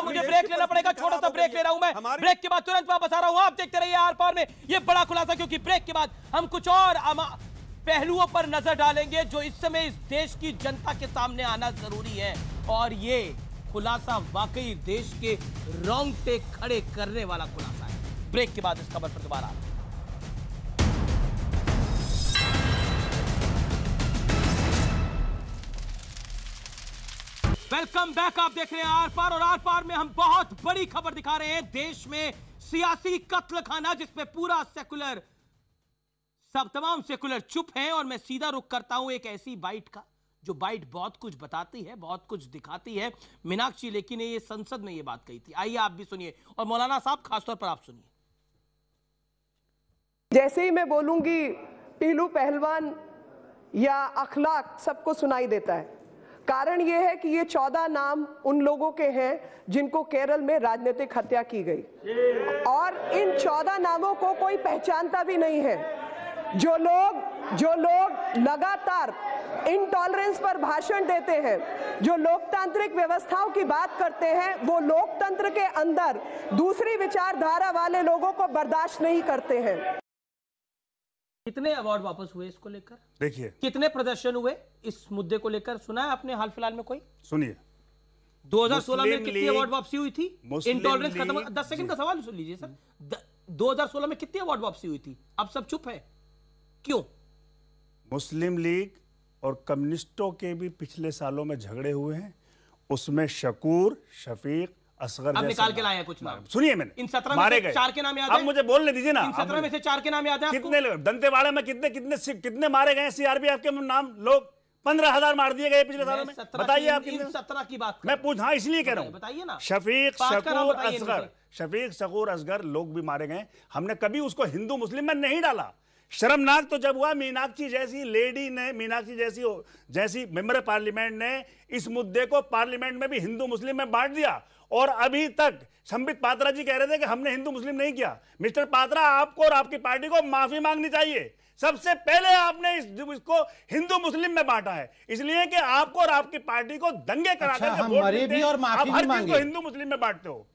मुझे ब्रेक लेना पड़ेगा, छोटा सा ब्रेक ले रहा हूं मैं। ब्रेक के बाद तुरंत वापस आ रहा हूं। आप देखते रहिए आर पार में ये बड़ा खुलासा, क्योंकि ब्रेक के बाद हम कुछ और पहलुओं पर नजर डालेंगे जो इस समय इस देश की जनता के सामने आना जरूरी है। और ये खुलासा वाकई देश के रोंगटे खड़े करने वाला खुलासा है। ब्रेक के बाद इस खबर पर दोबारा वेलकम बैक। आप देख रहे हैं आर पार, और आर पार में हम बहुत बड़ी खबर दिखा रहे हैं। देश में सियासी कत्लखाना जिसमें पूरा सेकुलर, सब तमाम सेकुलर चुप हैं। और मैं सीधा रुख करता हूं एक ऐसी बाइट का, जो बाइट बहुत कुछ बताती है, बहुत कुछ दिखाती है। मीनाक्षी लेखी ने ये संसद में ये बात कही थी। आइए आप भी सुनिए, और मौलाना साहब खासतौर पर आप सुनिए। जैसे ही मैं बोलूंगी पीलू पहलवान या अखलाक सबको सुनाई देता है। कारण यह है कि ये 14 नाम उन लोगों के हैं जिनको केरल में राजनीतिक हत्या की गई, और इन 14 नामों को कोई पहचानता भी नहीं है। जो लोग लगातार इंटॉलरेंस पर भाषण देते हैं, जो लोकतांत्रिक व्यवस्थाओं की बात करते हैं, वो लोकतंत्र के अंदर दूसरी विचारधारा वाले लोगों को बर्दाश्त नहीं करते हैं। कितने अवार्ड वापस हुए इसको लेकर? देखिए, कितने प्रदर्शन हुए इस मुद्दे को लेकर? सुना है आपने हाल फिलहाल में कोई? सुनिए, 2016 में कितनी अवार्ड वापसी हुई थी? इंटॉलरेंस खत्म। 10 सेकंड का सवाल सुन लीजिए सर। 2016 में कितनी अवार्ड वापसी हुई थी? अब सब चुप है, क्यों? मुस्लिम लीग और कम्युनिस्टों के भी पिछले सालों में झगड़े हुए हैं। उसमें शकूर, शफीक, असगर अब निकाल के लाए हैं कुछ नाम। सुनिए, मैंने इन 17 में से 4 के नाम याद है? अब मुझे बोलने दीजिए ना। इन 17 में से 4 के नाम याद है? कितने दंतेवाड़ा में कितने मारे गए सीआरपीएफ के नाम? लोग 15,000 मार दिए गए पिछले सालों में। बताइए आप कितने? 17 की बात मैं पूछ, हाँ इसलिए कह रहा हूँ, बताइए ना। शफीक, शकूर, असगर लोग भी मारे गए। हमने कभी उसको हिंदू मुस्लिम में नहीं डाला। शर्मनाक तो जब हुआ मीनाक्षी जैसी लेडी ने, जैसी मेंबर पार्लियामेंट ने इस मुद्दे को पार्लियामेंट में भी हिंदू मुस्लिम में बांट दिया। और अभी तक संबित पात्रा जी कह रहे थे कि हमने हिंदू मुस्लिम नहीं किया। मिस्टर पात्रा, आपको और आपकी पार्टी को माफी मांगनी चाहिए। सबसे पहले आपने इसको हिंदू मुस्लिम में बांटा है, इसलिए कि आपको और आपकी पार्टी को दंगे करा करके हम मरे भी और माफी भी मांगे। हिंदू मुस्लिम में बांटते हो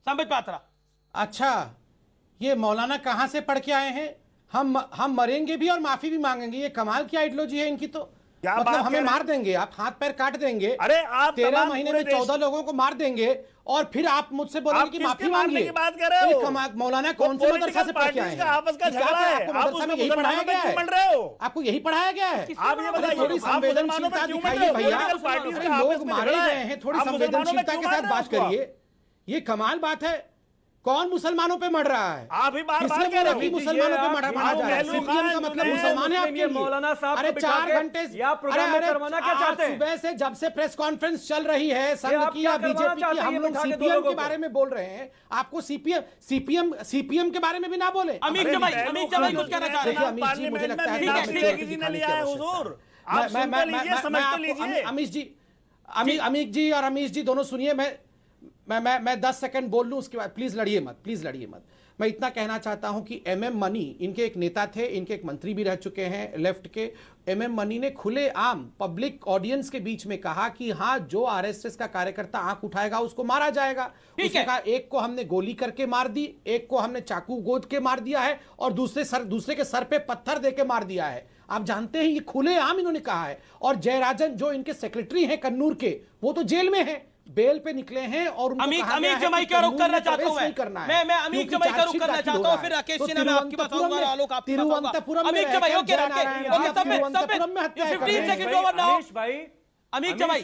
संबित पात्रा। अच्छा, ये मौलाना कहां से पढ़ के आए हैं? हम मरेंगे भी और माफी भी मांगेंगे। ये कमाल की आइडियोलॉजी है इनकी। तो मतलब हमें मार देंगे, आप हाथ पैर काट देंगे। अरे आप 13 महीने में 14 लोगों को मार देंगे, और फिर आप मुझसे बोलेंगे कि माफी मांगिए। बात कर रहे हो? मौलाना कौन से मदरसा से पढ़ के आए हैं? आपस का झगड़ा है, आप उसमें यही पढ़ाया गया है? आपको यही पढ़ाया गया है? आप ये बताइए, थोड़ी संवेदनशीलता दिखाइए भैया। लोग मारे गए हैं, थोड़ी संवेदनशीलता के साथ बात करिए। ये कमाल बात है। कौन मुसलमानों पे मड़ रहा है? आप ही बार-बार कह रहे हो मुसलमानों पे मरा जा रहा है। सीपीएम का मतलब मुसलमान है आपके लिए? मौलाना साहब, अरे 4 घंटे करवाना क्या चाहते हैं? सुबह से जब से प्रेस कॉन्फ्रेंस चल रही है संघ की या बीजेपी की, हम लोग सीपीएम के बारे में बोल रहे हैं। आपको सीपीएम के बारे में भी ना बोले। अमीर जमाई कुछ कहना चाह रहे हैं? अमीर जी, मुझे लगता है अमीर जी और अमीश जी दोनों सुनिए। मैं 10 सेकंड बोल लूं, उसके बाद प्लीज लड़िए मत। मैं इतना कहना चाहता हूं कि एमएम मनी, इनके एक नेता थे, इनके एक मंत्री भी रह चुके हैं लेफ्ट के। एमएम मनी ने खुले आम पब्लिक ऑडियंस के बीच में कहा कि हाँ, जो आरएसएस का कार्यकर्ता आंख उठाएगा उसको मारा जाएगा। उसने कहा एक को हमने गोली करके मार दी, एक को हमने चाकू गोद के मार दिया है, और दूसरे के सर पे पत्थर दे के मार दिया है। आप जानते हैं ये खुले आम इन्होंने कहा है। और जयराजन जो इनके सेक्रेटरी हैं कन्नूर के, वो तो जेल में है। बेल पे निकले हैं और उनको अमीक जमाई का रुख करना चाहता हूं मैं अमीक जमाई का रुख करना चाहता हूं, फिर राकेश सिन्हा मैं आपकी बात कहूंगा, आलोक आपकी बात कहूंगा। Ameeq Jamai okay Rakesh 15 second over now. Ameeq Jamai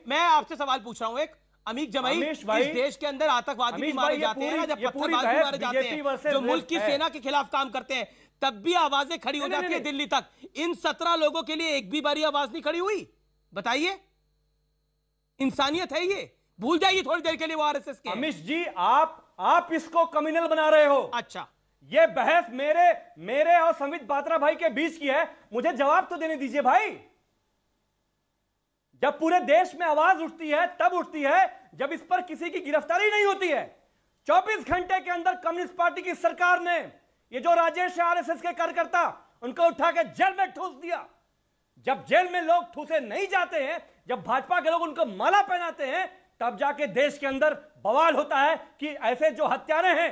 मैं आपसे सवाल पूछ रहा हूं एक, अमीक जमाई इस देश के अंदर आतंकवादी भी मारे जाते हैं ना, जब पत्थरबाज भी मारे जाते हैं, जो मुल्क की सेना के खिलाफ काम करते हैं, तब भी आवाजें खड़ी हो जाती है दिल्ली तक। इन 17 लोगों के लिए एक भी बारी आवाज नहीं खड़ी हुई? बताइए, इंसानियत है ये? भूल जाइए थोड़ी देर के लिए वो आरएसएस के। अमीश जी आप इसको कम्युनल बना रहे हो। अच्छा, ये बहस मेरे और संबित पात्रा भाई के बीच की है, मुझे जवाब तो देने दीजिए भाई। जब पूरे देश में आवाज उठती है तब उठती है जब इस पर किसी की गिरफ्तारी नहीं होती है। 24 घंटे के अंदर कम्युनिस्ट पार्टी की सरकार ने ये जो राजेश आरएसएस के कार्यकर्ता उनको उठा के जेल में ठूस दिया। जब जेल में लोग ठूसे नहीं जाते हैं, जब भाजपा के लोग उनको माला पहनाते हैं, तब जाके देश के अंदर बवाल होता है कि ऐसे जो हत्यारे हैं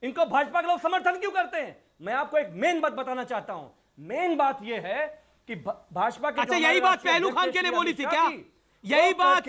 इनको भाजपा के लोग समर्थन क्यों करते हैं। मैं आपको एक मेन बात बताना चाहता हूं। मेन बात यह है कि भाजपा के, अच्छा यही बात पहलू खान के लिए बोली थी क्या? यही बात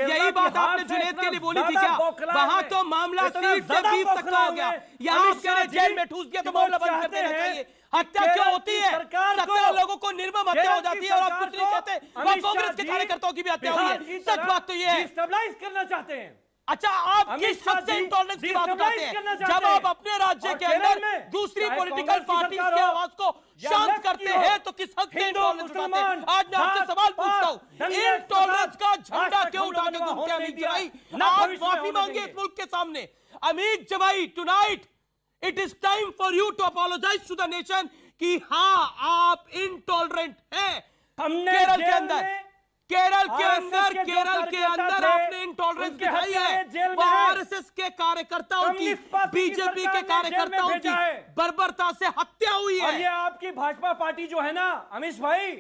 आपने जुनैद के लिए बोली थी क्या? वहां तो मामला सीट से बीफ तक का हो गया, यहाँ आप कह रहे जेल में ठूस दिया तो मामला बंद कर देना चाहिए। हत्या क्यों होती है? 17 लोगों को निर्मम हत्या हो जाती है और आप कुछ नहीं कहते। वह कांग्रेस के कार्यकर्ताओं की भी हत्या हुई है। सच बात तो ये है। डिस्टेबलाइज करना चाहते हैं। अच्छा, आप किस हद से इंटॉलरेंस की बात उठाते हैं? जब आप अपने राज्य के अंदर दूसरी पॉलिटिकल पार्टी की आवाज को शांत करते हैं तो किस हद से इंटॉलरेंस उठाते हैं? आज मैं आपसे सवाल पूछता हूं, इंटॉलरेंस का झंडा क्यों उठा के घूमते हैं अमीक जमाई? आप माफी मांगिए इस मुल्क के सामने। Amique Jamei, tonight it is time for you to apologise to the nation कि हाँ आप इंटॉलरेंट हैं। केरल के अंदर आपने इंटॉलरेंस दिखाई है। वो आरएसएस के कार्यकर्ताओं की, बीजेपी के कार्यकर्ताओं की बर्बरता से हत्या हुई है। और ये आपकी भाजपा पार्टी जो है ना अमीश भाई,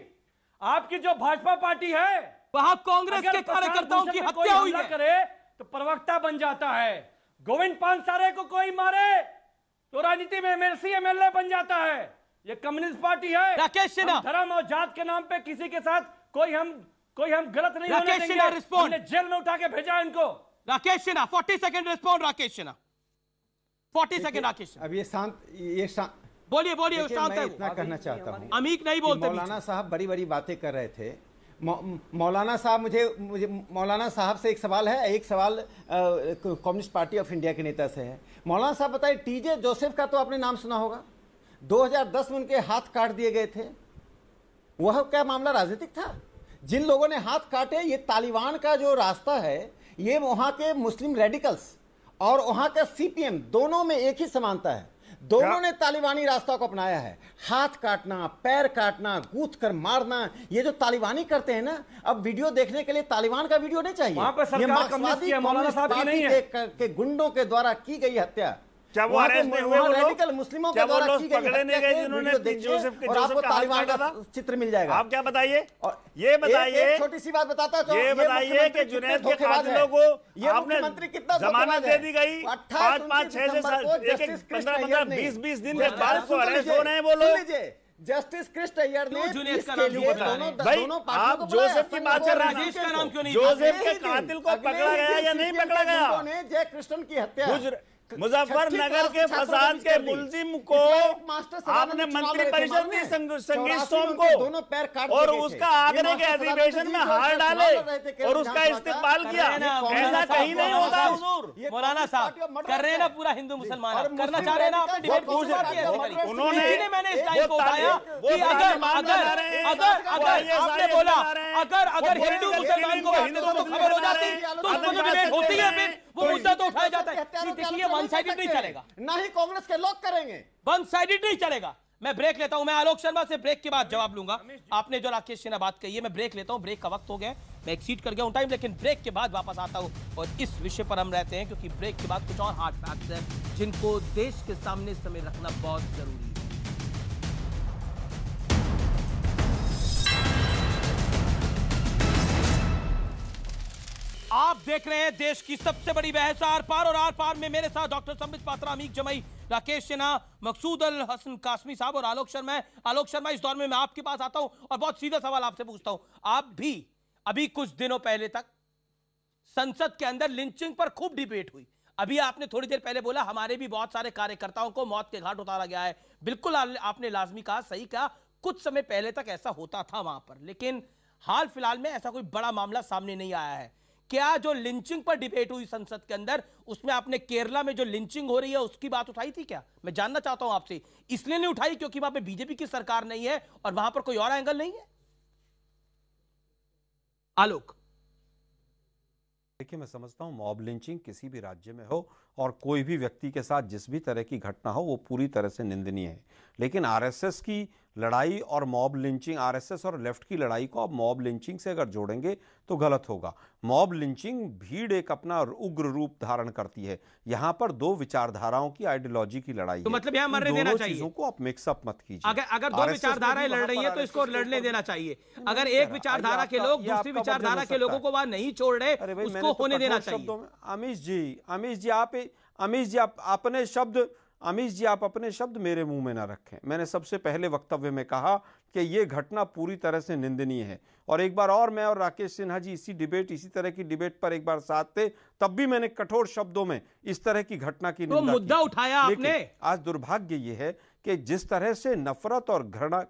आपकी जो भाजपा पार्टी है वहां कांग्रेस के कार्यकर्ताओं की हत्या हुई है। करे तो प्रवक्ता बन जाता है। गोविंद पानसारे को कोई मारे तो राजनीति में एमएलए बन जाता है। ये कम्युनिस्ट पार्टी है। राकेश सिन्हा, धर्म और जात के नाम पे किसी के साथ कोई हम गलत नहीं होने देंगे। हमने जेल में उठा के भेजा इनको। Rakesh Sinha 40 second respond. Rakesh Sinha 40 second. Rakesh अब ये शांत बोलिए शांत है। इतना कहना चाहता हूँ, अमीक नहीं बोलते। मौलाना साहब बड़ी बड़ी बातें कर रहे थे। मौलाना साहब, मुझे मौलाना साहब से एक सवाल है, एक सवाल कम्युनिस्ट पार्टी ऑफ इंडिया के नेता से है। मौलाना साहब बताइए, टीजे जोसेफ का तो आपने नाम सुना होगा। 2010 में उनके हाथ काट दिए गए थे। वह क्या मामला राजनीतिक था? जिन लोगों ने हाथ काटे, ये तालिबान का जो रास्ता है, ये वहां के मुस्लिम रेडिकल्स और वहां का सीपीएम दोनों में एक ही समानता है। दोनों ने तालिबानी रास्ता को अपनाया है। हाथ काटना, पैर काटना, गूंथ कर मारना, ये जो तालिबानी करते हैं ना, अब वीडियो देखने के लिए तालिबान का वीडियो नहीं चाहिए। ये मार्क्सवादी के गुंडों के द्वारा की गई हत्या। क्या वो अरेस्ट नहीं हुए? रेडिकल मुस्लिमों के द्वारा की गई पकड़े नहीं गए जिन्होंने जोसेफ आपको तालिबान का चित्र मिल जाएगा। आप क्या बताइए? ये बताइए, छोटी सी बात बताता हूं, ये बताइए कि जुनैद के कातिलों को आपने जमानत दे दी गई। 5-5, 6-6, 15-15, 20-20 दिन के बाद को अरेस्ट हो रहे हैं वो लोग। जस्टिस कृष्ण अय्यर ने भाई, आप जोसेफ की बात कर रहे हैं। जोसेफ के कातिल को पकड़ा गया या नहीं पकड़ा गया? जय कृष्ण की हत्या, मुजफ्फरनगर के फसाद के मुलजिम को आपने मंत्रिपरिषद दी संगीत सोम को, दोनों पैर काट और उसका आगरे के अधिवेशन में हार डाले और उसका इस्तेमाल किया। ऐसा कहीं नहीं होता हुजूर। मौलाना साहब कर रहे हैं ना पूरा हिंदू मुसलमान करना चाह रहे हैं ना, आपने डिबेट पूछ रही। उन्होंने मैंने इस लाइन को उठाया कि अगर आपने बोला अगर हिंदू मुसलमान को खबर हो जाती तो उसको जो डिबेट होती है फिर वो मुद्दा तो उठाया जाता है। देखिए वन साइडेड नहीं चलेगा, ना ही कांग्रेस के लोग करेंगे। वन साइडेड नहीं चलेगा। मैं ब्रेक लेता हूं। मैं आलोक शर्मा से ब्रेक के बाद जवाब लूंगा। आपने जो राकेश सिन्हा बात कही है, मैं ब्रेक लेता हूं। ब्रेक का वक्त हो गया, मैं एक्सीड कर गया हूं टाइम, लेकिन ब्रेक के बाद वापस आता हूं और इस विषय पर हम रहते हैं, क्योंकि ब्रेक के बाद कुछ और हार्ड फैक्ट्स हैं जिनको देश के सामने इस समय रखना बहुत जरूरी है। आप देख रहे हैं देश की सबसे बड़ी बहस आर पार, और आर पार में मेरे साथ डॉक्टर संबित पात्रा, अमीक जमाई, राकेश सिन्हा, मकसूद अल हसन कासमी साहब और आलोक शर्मा। आलोक शर्मा, इस दौर में मैं आपके पास आता हूं और बहुत सीधा सवाल आपसे पूछता हूं। आप भी अभी कुछ दिनों पहले तक संसद के अंदर लिंचिंग पर खूब डिबेट हुई। अभी आपने थोड़ी देर पहले बोला हमारे भी बहुत सारे कार्यकर्ताओं को मौत के घाट उतारा गया है। बिल्कुल आपने लाजमी कहा, सही कहा, कुछ समय पहले तक ऐसा होता था वहां पर, लेकिन हाल फिलहाल में ऐसा कोई बड़ा मामला सामने नहीं आया है। क्या जो लिंचिंग पर डिबेट हुई संसद के अंदर, उसमें आपने केरला में जो लिंचिंग हो रही है उसकी बात उठाई थी क्या? मैं जानना चाहता हूं आपसे। इसलिए नहीं उठाई क्योंकि वहां पे बीजेपी की सरकार नहीं है और वहां पर कोई और एंगल नहीं है? आलोक, देखिए, मैं समझता हूं मॉब लिंचिंग किसी भी राज्य में हो और कोई भी व्यक्ति के साथ जिस भी तरह की घटना हो वो पूरी तरह से निंदनीय है। लेकिन आरएसएस की लड़ाई और मॉब लिंचिंग, आरएसएस और लेफ्ट की लड़ाई को आप मॉब लिंचिंग से अगर जोड़ेंगे तो गलत होगा। मॉब लिंचिंग भीड़ एक अपना उग्र रूप धारण करती है। यहाँ पर दो विचारधाराओं की, आइडियोलॉजी की लड़ाई तो है। मतलब यहाँ मरने देना चाहिए। चीजों को आप मिक्सअप मत कीजिए। अगर दो विचारधाराएं लड़ रही है तो इसको लड़ने देना चाहिए। अगर एक विचारधारा के लोग दूसरी विचारधारा के लोगों को वहां नहीं छोड़ रहे, उसको होने देना चाहिए। अमीश जी, आप अपने शब्द मेरे मुंह में ना रखें। मैंने सबसे पहले वक्तव्य में कहा कि ये घटना पूरी तरह से निंदनीय है। और एक बार और मैं और राकेश सिन्हा जी इसी तरह की डिबेट पर एक बार साथ थे, तब भी मैंने कठोर शब्दों में इस तरह की घटना की निंदा की। मुद्दा उठाया आपने। आज दुर्भाग्य ये है कि जिस तरह से नफरत और घृणा,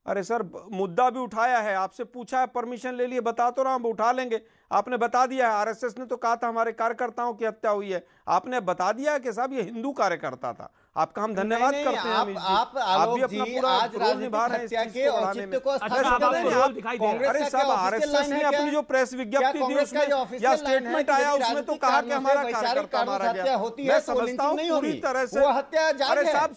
अरे सर, मुद्दा भी उठाया है, आपसे पूछा है, परमिशन ले लिए, बता तो रहा हूं, उठा लेंगे। आपने बता दिया है, आरएसएस ने तो कहा था हमारे कार्यकर्ताओं की हत्या हुई है। आपने बता दिया है कि साहब ये हिंदू कार्यकर्ता था। आपका हम धन्यवाद करते हैं। आप भी अपना पूरा रोल निभा रहे हैं इस चीज को बढ़ाने में। अरे साहब, आरएसएस ने अपनी जो प्रेस विज्ञप्ति दी उसमें या स्टेटमेंट आया उसमें तो कहा कि हमारा कार्यकर्ता मारा गया। मैं समझता हूँ पूरी तरह से। अरे साहब,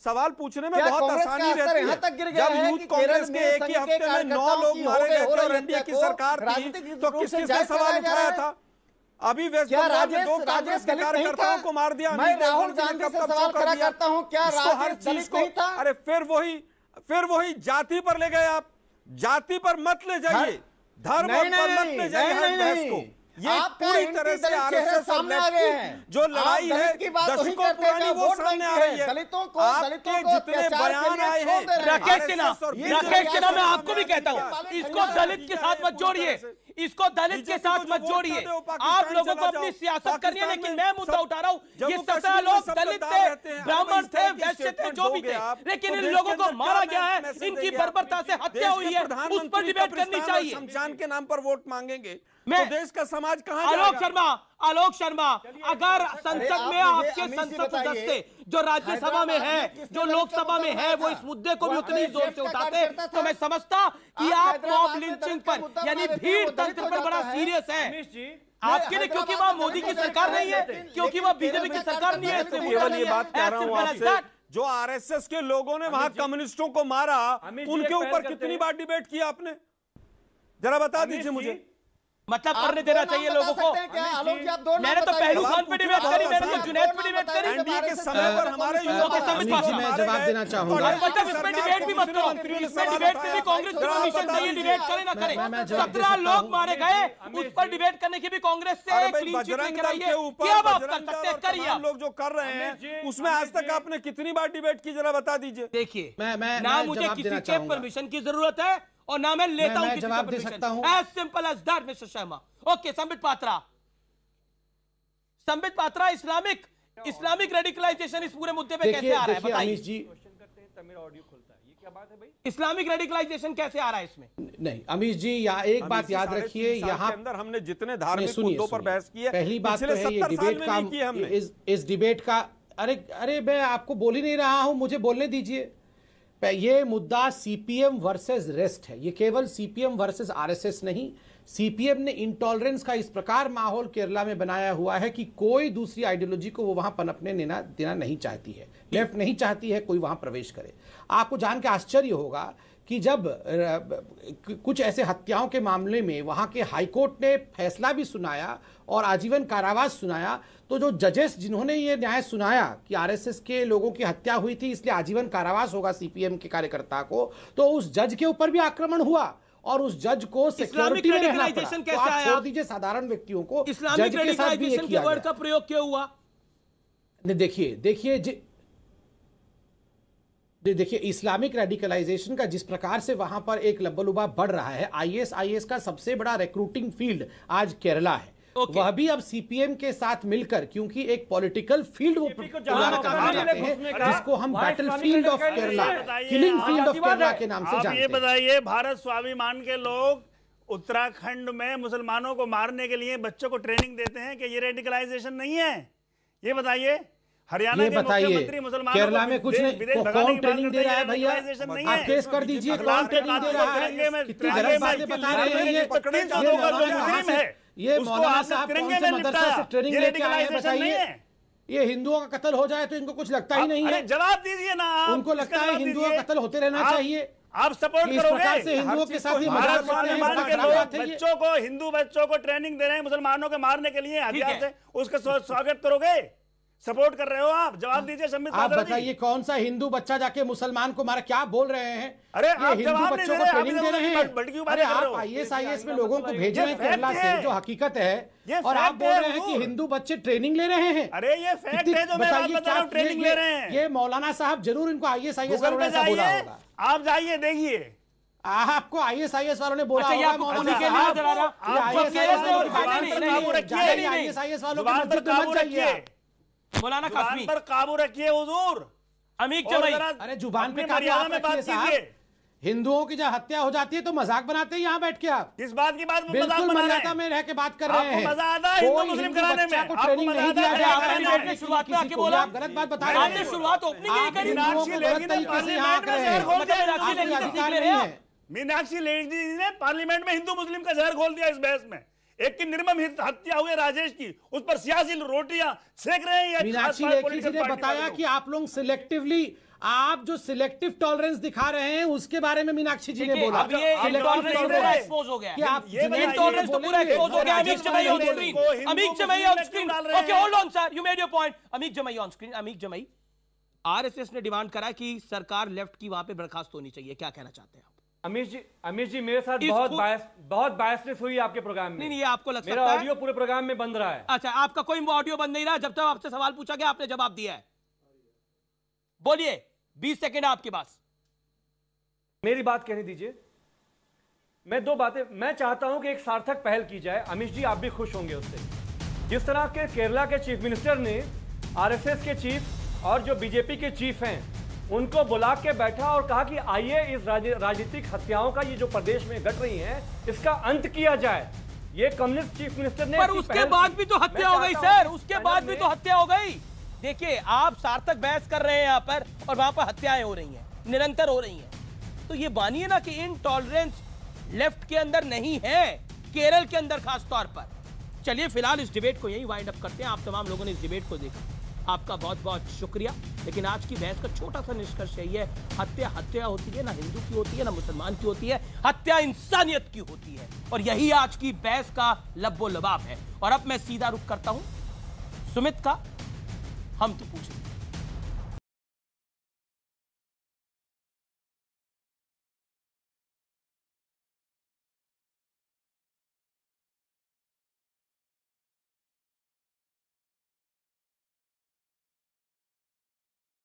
सवाल पूछने में बहुत आसानी रहती है। जब यूथ कांग्रेस के एक ही हफ्ते में 9 लोग मारे गए थे और एनडीए की सरकार थी तो किसने सवाल उठाया था? अभी वेस्ट बंगाल में 2 कांग्रेस के कार्यकर्ताओं को मार दिया। मैं राहुल गांधी से सवाल खड़ा करता हूं, क्या हर चीज को, अरे फिर वही जाति पर ले गए आप। जाति पर मत ले जाइए, धर्म पर मत ले जाइए हर बहस को। ये पूरी तरह से आरएसएस और लेफ्ट की जो लड़ाई है दशकों पुरानी वो सामने आ रही है। आपके जितने बयान आए हैं, राकेश सिन्हा, मैं आपको भी कहता हूँ, इसको दलित के साथ मत जोड़िए, इसको दलित के साथ मत जोड़िए। आप लोगों को अपनी सियासत करनी है, लेकिन मैं मुद्दा उठा रहा हूँ। ये 17 लोग दलित थे, ब्राह्मण थे, वैश्य थे, जो भी थे, लेकिन इन लोगों को मारा गया है, इनकी बर्बरता से हत्या हुई है, उस पर डिबेट करनी चाहिए। शमशान के नाम पर वोट मांगेंगे तो देश का समाज कहां जाएगा? आलोक शर्मा, अगर संसद में आपके संसद सदस्य जो राज्यसभा में है, जो लोकसभा में है, वो इस मुद्दे को भी उतनी जोर से उठाते तो मैं समझता कि आप मॉब लिंचिंग पर यानी भीड़ तंत्र पर बड़ा सीरियस है। आपके लिए, क्योंकि वहां मोदी की सरकार नहीं है, क्योंकि वह बीजेपी की सरकार नहीं है। केवल ये बात कह रहा हूं आपसे, जो आरएसएस के लोगों ने वहां कम्युनिस्टों को मारा, उनके ऊपर कितनी बार डिबेट किया आपने? जरा बता दीजिए मुझे। मतलब करने देना चाहिए लोगों को। मैंने तो पहलू खान पे डिबेट करी, मैंने तो जुनैद पे डिबेट करी। एनडीए के समय पर हमारे युवाओं के समय पर मैं जवाब देना चाहूंगा। मतलब इसमें डिबेट भी मत करो, इसमें डिबेट में भी कांग्रेस की परमिशन चाहिए, डिबेट करे ना करे। 17 लोग मारे गए, उस पर डिबेट करने की भी कांग्रेस से क्लीन चिट लेकर आई है। क्या आप कर सकते हैं? करिए। हम लोग जो कर रहे हैं उसमें आज तक आपने कितनी बार डिबेट की, जरा बता दीजिए। देखिए, ना मुझे किसी के परमिशन की जरूरत है और ना मैं लेता हूं, जवाब दे सकता हूं। As simple as that mister Sharma. Okay, Sambit Patra, Islamic radicalisation इस पूरे मुद्दे पे कैसे आ रहा है? बताइए जी। मेरा ऑडियो खुलता है, ये क्या बात है भाई? इस्लामिक रेडिकलाइजेशन कैसे आ रहा है इसमें? नहीं अमीश जी, यहाँ एक बात याद रखिए, यहाँ के अंदर हमने जितने धार्मिक मुद्दों पर बहस की है, पहली बात तो है ये डिबेट का, इस डिबेट का, अरे मैं आपको बोल ही नहीं रहा हूं, मुझे बोलने दीजिए। ये मुद्दा सीपीएम वर्सेस रेस्ट है, ये केवल सीपीएम वर्सेस आरएसएस नहीं। सीपीएम ने इंटॉलरेंस का इस प्रकार माहौल केरला में बनाया हुआ है कि कोई दूसरी आइडियोलॉजी को वो वहां पनपने देना नहीं चाहती है। लेफ्ट नहीं चाहती है कोई वहां प्रवेश करे। आपको जान के आश्चर्य होगा कि जब कुछ ऐसे हत्याओं के मामले में वहां के हाईकोर्ट ने फैसला भी सुनाया और आजीवन कारावास सुनाया, तो जो जजेस जिन्होंने ये न्याय सुनाया कि आरएसएस के लोगों की हत्या हुई थी इसलिए आजीवन कारावास होगा सीपीएम के कार्यकर्ता को, तो उस जज के ऊपर भी आक्रमण हुआ और उस जज को सिक्योरिटी में रहना पड़ा। तो आप छोड़ दीजिए साधारण व्यक्तियों को, इस्लामिक रेडिकलाइजेशन के वर्ड का प्रयोग क्यों हुआ? देखिए देखिए, इस्लामिक रेडिकलाइजेशन का जिस प्रकार से वहां पर एक लब्बलुबा बढ़ रहा है, आईएसआईएस का सबसे बड़ा रिक्रूटिंग फील्ड आज केरला है। वह भी अब सीपीएम के साथ मिलकर, क्योंकि एक पॉलिटिकल फील्ड वो तैयार करना चाहते हैं, जिसको हम battlefield of Kerala, killing field of Kerala के नाम से जानते हैं। ये बताइए, भारत स्वाभिमान के लोग उत्तराखंड में मुसलमानों को मारने के लिए बच्चों को ट्रेनिंग देते हैं कि ये रेडिकलाइजेशन नहीं है? ये बताइए, हरियाणा के मुख्यमंत्री मुसलमानों केरला में कुछ नहीं, कौन ट्रेनिंग दे रहा है भैया? आप केस कर दीजिए, कौन ट्रेनिंग दे रहा है? कितनी गलत बातें बता रहे हैं ये मौलाना साहब कौन से मदरसे से ट्रेनिंग लेके आए हैं बताइए? ये हिंदुओं का कत्ल हो जाए तो इनको कुछ लगता ही नहीं है। जवाब दीजिए ना, उनको लगता है हिंदुओं का कत्ल होते रहना चाहिए। आप सपोर्ट करोगे? से हिंदुओं के साथ बच्चों को, हिंदू बच्चों को ट्रेनिंग दे रहे हैं मुसलमानों को मारने के लिए हथियार से, उसका स्वागत करोगे? सपोर्ट कर रहे हो आप? जवाब दीजिए संबित। आप बताइए, कौन सा हिंदू बच्चा जाके मुसलमान को मारा? क्या बोल रहे हैं? अरे ये हिंदू बच्चों को ट्रेनिंग दे रहे हैं। अरे आप आईएसआईएस में लोगों को भेज रहे हैं केरला से, जो हकीकत है, और आप बोल रहे हैं कि हिंदू बच्चे ट्रेनिंग ले रहे हैं। अरे ये फैक्ट है जो मैं बात बता रहा हूं, ट्रेनिंग ले रहे हैं। ये मौलाना साहब जरूर इनको आईएसआईएस वालों ने ऐसा बोला होगा। आप जाइए देखिए, आपको आईएसआईएस वालों ने बोला होगा मौलाना के लिए। आईएसआईएस वालों के मत जाइए। मौलाना कासमी पर काबू रखिए हुजूर। अमीक जमाई, अरे जुबान पे काबू रखिए साहब। हिंदुओं की जब हत्या हो जाती है तो मजाक बनाते हैं यहाँ बैठ के आप। किस बात की बात? बिल्कुल मर्यादा में रह के बात कर रहे हैं। मजा आता है हिंदू मुस्लिम कराने में? आपको ट्रेनिंग नहीं दिया गया, आपने शुरुआत में आके बोला, आप गलत बात बता रहे हैं। आपने शुरुआत ओपनिंग नहीं करी। मीनाक्षी लेखी ने पार्लियामेंट में हिंदू मुस्लिम का जहर खोल दिया इस बहस में। एक की निर्मम हत्या हुई राजेश की, उस पर सियासी रोटियां सेक रहे हैं। मीनाक्षी लेखी जी ने बताया कि आप लोग सिलेक्टिवली, आप जो सिलेक्टिव टॉलरेंस दिखा रहे हैं उसके बारे में मीनाक्षी जी ने बोला। अब ये एक्सपोज हो गया कि आप इनटॉलरेंस तो पूरा एक्सपोज हो गया। अमीक Jamai on screen, Ameeq Jamai on screen. Okay hold on sir, you made your point. Ameeq Jamai on screen. Ameeq जमाई, आरएसएस ने डिमांड करा कि सरकार लेफ्ट की वहां पे बर्खास्त होनी चाहिए, क्या कहना चाहते हैं आप? अमीश जी मेरे साथ बहुत बायसनेस हुई आपके प्रोग्राम में। नहीं, ये आपको लगता है? मेरा ऑडियो पूरे प्रोग्राम में बंद रहा है। अच्छा, आपका कोई ऑडियो बंद नहीं रहा जब तक आपसे सवाल पूछा गया, आपने जवाब दिया है। बोलिए, 20 सेकंड आपके पास। मेरी बात कहने दीजिए। मैं दो बातें, मैं चाहता हूं कि एक सार्थक पहल की जाए। अमीश जी आप भी खुश होंगे उससे। जिस तरह के केरला के चीफ मिनिस्टर ने आरएसएस के चीफ और जो बीजेपी के चीफ हैं उनको बुला के बैठा और कहा कि आइए इस राजनीतिक हत्याओं का, ये जो प्रदेश में घट रही हैं, इसका अंत किया जाए। ये कम्युनिस्ट चीफ मिनिस्टर ने, पर उसके बाद भी तो हत्या हो गई सर, उसके बाद भी तो हत्या हो गई। देखिए, आप सार्थक बहस कर रहे हैं यहाँ पर और वहां पर हत्याएं हो रही हैं, निरंतर हो रही हैं। तो ये मानिए ना कि इनटॉलरेंस लेफ्ट के अंदर नहीं है, केरल के अंदर खास तौर पर। चलिए फिलहाल इस डिबेट को यही वाइंड अप करते हैं। आप तमाम लोगों ने इस डिबेट को देखा, आपका बहुत बहुत शुक्रिया। लेकिन आज की बहस का छोटा सा निष्कर्ष यही है, हत्या हत्या होती है, ना हिंदू की होती है ना मुसलमान की होती है, हत्या इंसानियत की होती है। और यही आज की बहस का लब्बो लबाब है। और अब मैं सीधा रुख करता हूं सुमित का। हम तो पूछेंगे